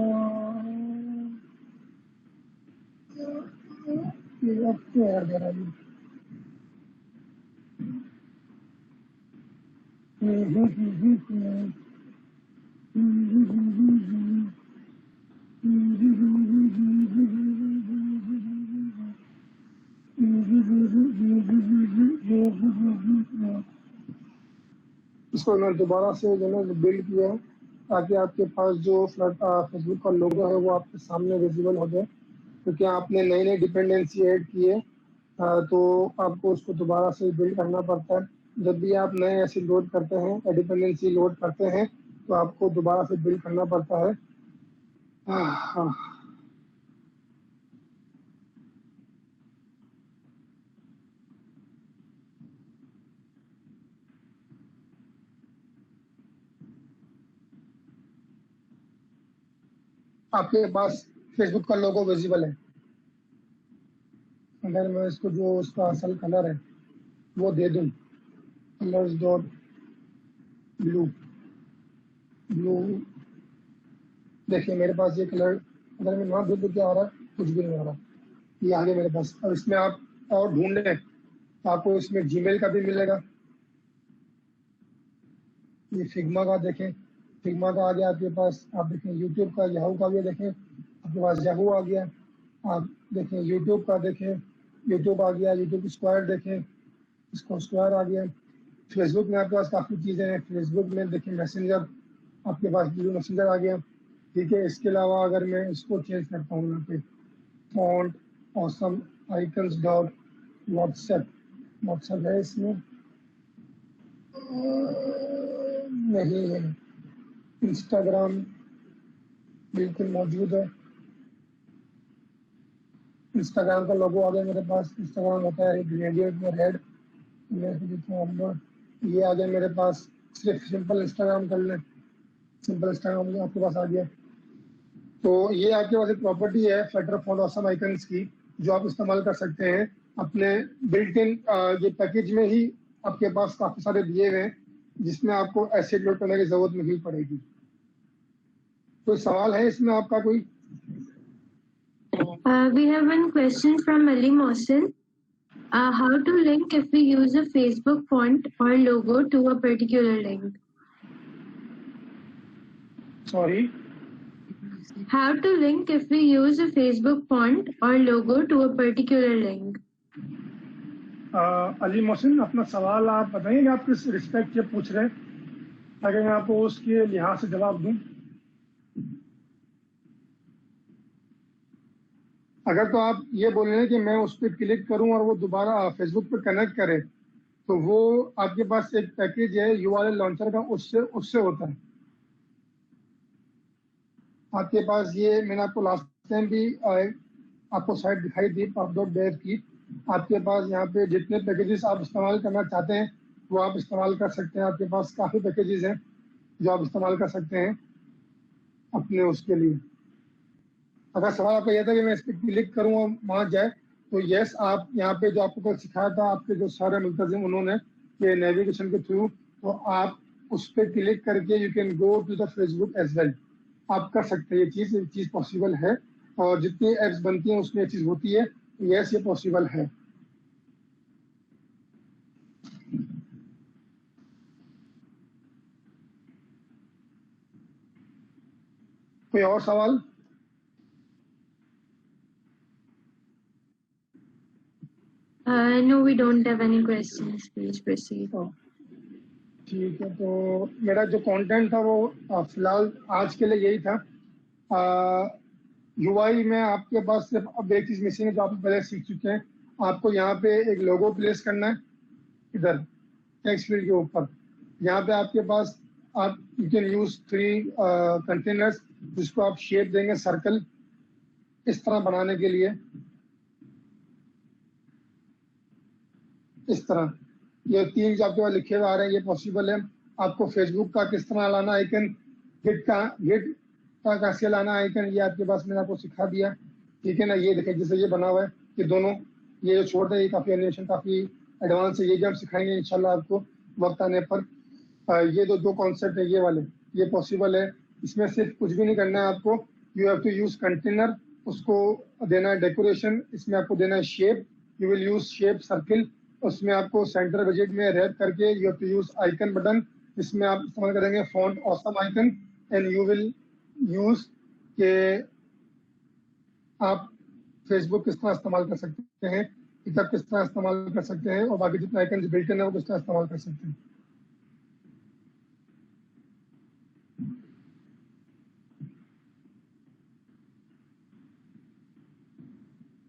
ये अब क्यों एरर दे रहा है? इसको मैं दोबारा से जो है बिल्ड किया है ताकि आपके पास जो फेसबुक का लोगो है वो आपके सामने विजिबल हो जाए। क्योंकि आपने नई नई डिपेंडेंसी ऐड की है तो आपको उसको दोबारा से बिल्ड करना पड़ता है। जब भी आप नए ऐसे लोड करते हैं, डिपेंडेंसी लोड करते हैं, तो आपको दोबारा से बिल्ड करना पड़ता है। आपके पास फेसबुक का लोगो विजिबल है। अगर मैं इसको जो उसका असल कलर है वो दे दूं, कलर्स डॉट ब्लू ब्लू, देखिए मेरे पास ये कलर अगर मैं ना दूं तो क्या हो रहा है? कुछ भी नहीं हो रहा। ये आगे मेरे पास। अब इसमें आप और ढूंढें तो आपको इसमें जीमेल का भी मिलेगा। ये फिग्मा का देखें, फिग्मा का आ गया आपके पास। आप देखें यूट्यूब का, याहू का भी देखें, आपके पास याहू आ गया। आप देखें यूट्यूब का, देखें यूट्यूब आ गया। यूट्यूब स्क्वायर देखें, इसको स्क्वायर आ गया। फेसबुक में आपके पास काफ़ी चीज़ें हैं। फेसबुक में देखें मैसेंजर, आपके पास ब्लू मैसेंजर आ गया। ठीक है, इसके अलावा अगर मैं इसको चेंज करता हूँ यहाँ पे font awesome icons dot WhatsApp, WhatsApp है इसमें नहीं है। इंस्टाग्राम बिल्कुल मौजूद है। इंस्टाग्राम का लोगो आ गया मेरे पास। इंस्टाग्राम होता है ग्रेडियंट में रेड। मैं दिखाऊंगा, ये आ गया मेरे पास। सिर्फ सिंपल इंस्टाग्राम कर लें, सिंपल इंस्टाग्राम आपके पास आ गया। तो ये आपके पास एक प्रॉपर्टी है फ्लटर फॉन्ट ऑसम आइकन्स की जो आप इस्तेमाल कर सकते हैं अपने बिल्ट इन ये पैकेज में ही। आपके पास काफ़ी सारे दिए हुए हैं जिसमें आपको ऐसे लोड करने की जरूरत नहीं पड़ेगी। कोई सवाल है इसमें आपका कोई? We have one question from Ali Mohsin. How to link if we use a Facebook font or logo to a particular link? Sorry? How to link if we use a Facebook font or logo to a particular link? Ali Mohsin, अपना सवाल आप बताइए, आप किस respect से पूछ रहे हैं ताकि मैं आपको उसके लिहाज से जवाब दूं। अगर तो आप ये बोल रहे हैं कि मैं उस पर क्लिक करूं और वो दोबारा फेसबुक पे कनेक्ट करे, तो वो आपके पास एक पैकेज है URL लॉन्चर का, उससे होता है। आपके पास ये मैंने आपको लास्ट टाइम भी आपको साइट दिखाई दी pub.dev की। आपके पास यहाँ पे जितने पैकेजेस आप इस्तेमाल करना चाहते हैं वो आप इस्तेमाल कर सकते हैं। आपके पास काफ़ी पैकेजेस हैं जो आप इस्तेमाल कर सकते हैं अपने उसके लिए। अगर सवाल आपका यह था कि मैं इस पर क्लिक करूँ और वहाँ जाए, तो यस, आप यहाँ पे जो आपको कल सिखाया था आपके जो सारे मुल्तजिम उन्होंने ये नेविगेशन के थ्रू, तो आप उस पर क्लिक करके you can go to the Facebook as well. आप कर सकते हैं, ये चीज़ पॉसिबल है, और जितनी एप्स बनती हैं उसमें ये चीज़ होती है। यस, ये पॉसिबल है। कोई और सवाल? No, we don't have any questions. Please proceed. ठीक है, तो मेरा जो कंटेंट था वो फिलहाल आज के लिए यही था। UI में आपके पास सिर्फ अब एक चीज़ मिसिंग है जो आप पहले सीख चुके हैं। आपको यहाँ पे एक लोगो प्लेस करना है, इधर टेक्स्ट फील्ड के ऊपर। यहाँ पे आपके पास आप यू कैन यूज 3 कंटेनर्स जिसको आप शेप देंगे सर्कल इस तरह बनाने के लिए, इस तरह। ये 3 जो आपके पास लिखे हुए आ रहे हैं ये पॉसिबल है। आपको फेसबुक का किस तरह लाना आइकन, गिट का कैसे लाना आइकन, ये आपके पास मैंने आपको सिखा दिया। ठीक है ना, ये देखिए जैसे ये बना हुआ है, ये दोनों ये जो छोड़ है ये काफ़ी एनिमेशन काफ़ी एडवांस है। ये भी हम सिखाएंगे इंशाल्लाह आपको वक्त आने पर। ये दो कॉन्सेप्ट है ये वाले, ये पॉसिबल है। इसमें सिर्फ कुछ भी नहीं करना है आपको, you have to use container, उसको देना है डेकोरेशन, इसमें आपको देना है shape, you will use shape circle, उसमें आपको सेंटर विजेट में रैप करके you have to use icon button, इसमें आप इस्तेमाल करेंगे font awesome icon, and you will use के आप फेसबुक किस तरह इस्तेमाल कर सकते हैं, गिटहब किस तरह इस्तेमाल कर सकते हैं, और बाकी जितने आइकन बिल्ट इन है वो किस तरह इस्तेमाल कर सकते हैं।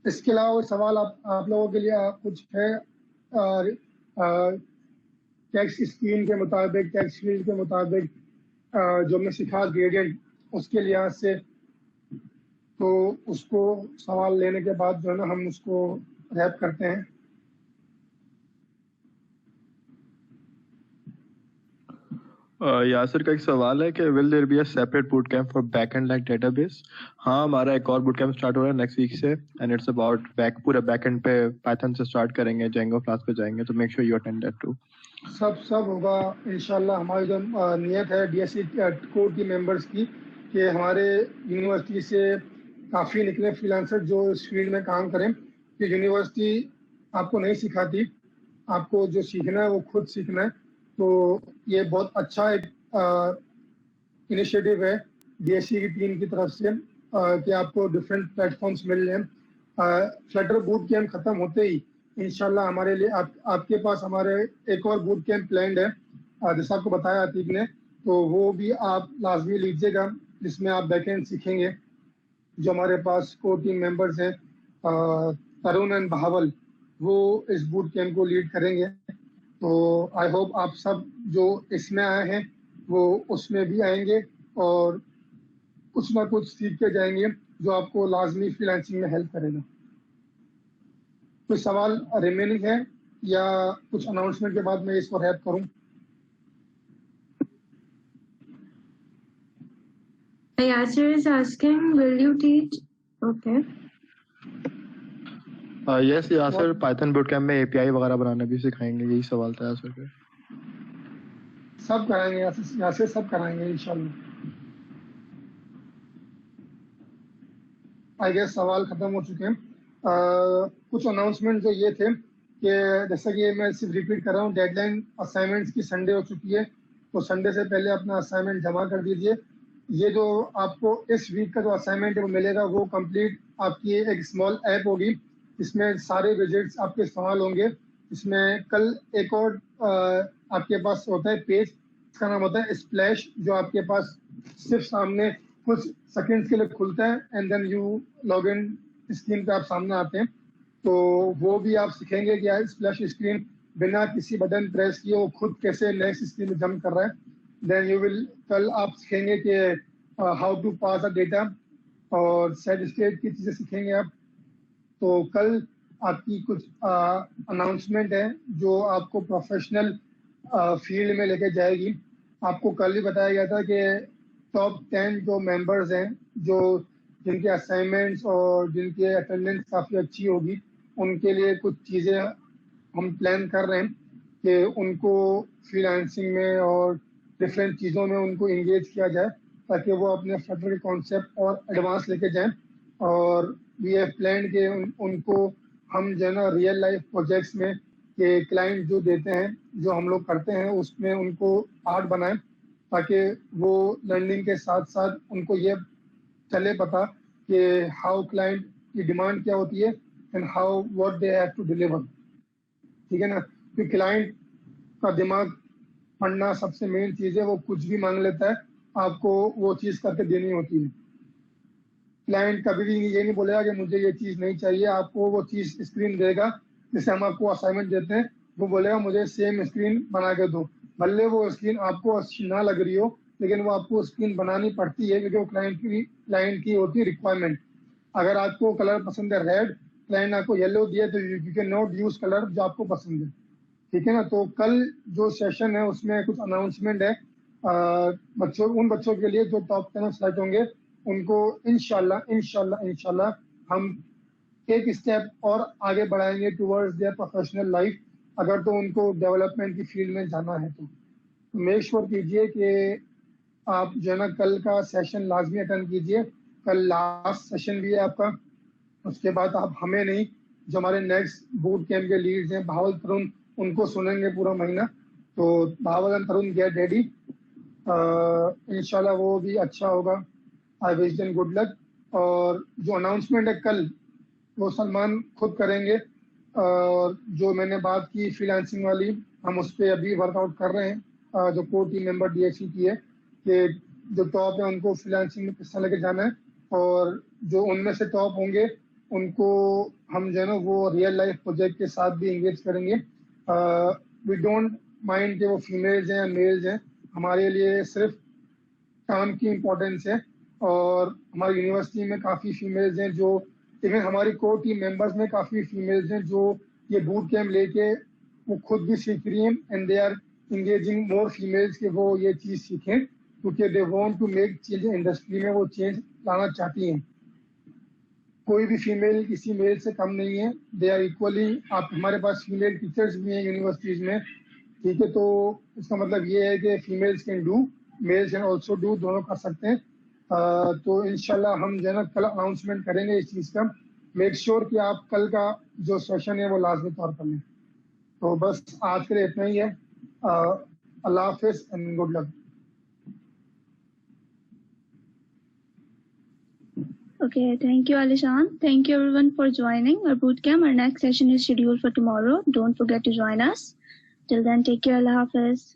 इसके अलावा कोई सवाल आप लोगों के लिए कुछ है? टेक्स्ट स्क्रीन के मुताबिक, टेक्स्ट फील्ड के मुताबिक जो मैं सिखा ग्रेडियंट उसके लिहाज से, तो उसको सवाल लेने के बाद जो है ना हम उसको रैप करते हैं। यासिर का एक सवाल है कि will there be a separate boot camp for backend like database? हाँ, हमारा एक और बूट कैंप स्टार्ट हो रहा है नेक्स्ट वीक से, एंड इट्स अबाउट पूरा बैकएंड पे पाइथन से स्टार्ट करेंगे, जेंगो फ्लास्क पे जाएंगे, तो make sure you attend that too. सब होगा इंशाल्लाह। हमारी जो नियत है DSC कोर की मेंबर्स की कि हमारे यूनिवर्सिटी से काफ़ी निकले फ्रीलांसर जो इस फील्ड में काम करें, कि यूनिवर्सिटी आपको नहीं सिखाती, आपको जो सीखना है वो खुद सीखना है। तो ये बहुत अच्छा एक इनिशिएटिव है DSC की टीम की तरफ से कि आपको डिफरेंट प्लेटफॉर्म्स मिल रहे हैं। फ्लटर बूट कैंप ख़त्म होते ही इंशाल्लाह हमारे लिए आपके पास हमारे एक और बूट कैंप प्लान्ड है, जैसा आपको बताया आतिक ने, तो वो भी आप लाजमी लीजिएगा, जिसमें आप बैकएंड सीखेंगे। जो हमारे पास कोर टीम मेंबर्स हैं तरुण एंड बहावल, वो इस बूट कैंप को लीड करेंगे। तो आई होप आप सब जो इसमें आए हैं वो उसमें भी आएंगे और कुछ ना कुछ सीख के जाएंगे जो आपको लाजमी फ्रीलांसिंग में हेल्प करेगा। कोई सवाल रिमेनिंग है या कुछ अनाउंसमेंट के बाद मैं इसको रैप करूं? Yasir is asking, will you teach? Okay. Yes Yasir, Python boot camp में API वगैरह बनाना भी सिखाएंगे, यही सवाल था यासिर का। सब कराएंगे यासिर, सब कराएंगे इंशाल्लाह। आई गेस सवाल खत्म हो चुके हैं। कुछ अनाउंसमेंट जो ये थे कि जैसा कि मैं सिर्फ रिपीट कर रहा हूँ, डेडलाइन असाइनमेंट्स की संडे हो चुकी है, तो संडे से पहले अपना असाइनमेंट जमा कर दीजिए। ये जो आपको इस वीक का जो असाइनमेंट है वो मिलेगा, वो कंप्लीट आपकी एक स्मॉल ऐप होगी, इसमें सारे विजिट्स आपके इस्तेमाल होंगे। इसमें कल एक और आपके पास होता है पेज, इसका नाम होता है स्प्लैश, जो आपके पास सिर्फ सामने कुछ सेकंड्स के लिए खुलता है, and then you log in screen पे आप सामने आते हैं, तो वो भी आप सीखेंगे कि यार स्प्लैश स्क्रीन बिना किसी बटन प्रेस किए वो खुद कैसे नेक्स्ट स्क्रीन में जंप कर रहा है। देन यू विल कल आप सीखेंगे कि how to pass a data और सेट स्टेट की चीज़ें सीखेंगे आप। तो कल आपकी कुछ अनाउंसमेंट है जो आपको प्रोफेशनल फील्ड में लेके जाएगी। आपको कल ही बताया गया था कि टॉप 10 जो मेंबर्स हैं, जो जिनके असाइनमेंट्स और जिनके अटेंडेंस काफ़ी अच्छी होगी, उनके लिए कुछ चीज़ें हम प्लान कर रहे हैं कि उनको फ्रीलांसिंग में और डिफरेंट चीज़ों में उनको इंगेज किया जाए ताकि वो अपने फ्लटर के कॉन्सेप्ट और एडवांस लेके जाएं। और वी हैव प्लान के उनको हम जो है ना रियल लाइफ प्रोजेक्ट्स में कि क्लाइंट जो देते हैं, जो हम लोग करते हैं, उसमें उनको पार्ट बनाएं ताकि वो लर्निंग के साथ साथ उनको ये चले पता कि हाउ क्लाइंट की डिमांड क्या होती है and how what they have to deliver. ठीक है ना, कि क्लाइंट का दिमाग पढ़ना सबसे मेन चीज़ है। वो कुछ भी मांग लेता है, आपको वो चीज़ करके देनी होती है। क्लाइंट कभी भी ये नहीं बोलेगा कि मुझे ये चीज़ नहीं चाहिए, आपको वो चीज़ स्क्रीन देगा। जैसे हम आपको असाइनमेंट देते हैं, वो बोलेगा मुझे सेम स्क्रीन बना के दो, भले वो स्क्रीन आपको अच्छी ना लग रही हो, लेकिन वो आपको स्क्रीन बनानी पड़ती है क्योंकि वो क्लाइंट की होती है रिक्वायरमेंट। अगर आपको कलर पसंद है रेड, क्लाइंट आपको येलो दिया तो you can not use colour जो आपको पसंद है। ठीक है ना, तो कल जो सेशन है उसमें कुछ अनाउंसमेंट है उन बच्चों के लिए जो टॉप 10 सेलेक्ट होंगे, उनको इंशाल्लाह हम एक स्टेप और आगे बढ़ाएंगे टुवर्ड्स देयर प्रोफेशनल लाइफ, अगर तो उनको डेवलपमेंट की फील्ड में जाना है। तो मेक श्योर कीजिए कि आप जो है ना कल का सेशन लाजमी अटेंड कीजिए। कल लास्ट सेशन भी है आपका। उसके बाद आप हमें नहीं, जो हमारे नेक्स्ट बूट कैंप के लीड्स हैं भावल तरुण, उनको सुनेंगे पूरा महीना। तो भावल एंड तरुण गेट रेडी, इंशाल्लाह वो भी अच्छा होगा। I wish them good luck. और जो अनाउंसमेंट है कल, वो सलमान खुद करेंगे। और जो मैंने बात की फ्रीलांसिंग वाली, हम उस पर अभी वर्कआउट कर रहे हैं। जो कोर टीम मेंबर DXC की है कि जो टॉप है उनको फ्रीलांसिंग में किस तरह लेके जाना है, और जो उनमें से टॉप होंगे उनको हम जो है ना वो रियल लाइफ प्रोजेक्ट के साथ भी इंगेज करेंगे। वी डोंट माइंड कि वो फीमेल्स हैं या मेल्स हैं, हमारे लिए सिर्फ काम की इम्पोर्टेंस है। और हमारी यूनिवर्सिटी में काफ़ी फीमेल्स हैं, जो इवन हमारी कोर टीम मेंबर्स में काफ़ी फीमेल्स हैं जो ये बूट कैंप लेके वो खुद भी सीख रही हैं and they are engaging more females कि वो ये चीज़ सीखें, क्योंकि they want to make change industry में, वो चेंज लाना चाहती हैं। कोई भी फीमेल किसी मेल से कम नहीं है, दे आर इक्वली। आप हमारे पास फीमेल टीचर्स भी हैं यूनिवर्सिटीज़ में। ठीक है, तो इसका मतलब ये है कि females can do, mails can also do, दोनों कर सकते हैं। तो इंशाल्लाह हम जो है ना कल अनाउंसमेंट करेंगे इस चीज़ का। मेक श्योर कि आप कल का जो सेशन है वो लाजमी तौर पर लें। तो बस आज के लिए इतना ही है। अल्लाह हाफिज़ and good luck. Okay, thank you, Alishan. Thank you, everyone, for joining our bootcamp. Our next session is scheduled for tomorrow. Don't forget to join us. Till then, take care. Allah Hafiz.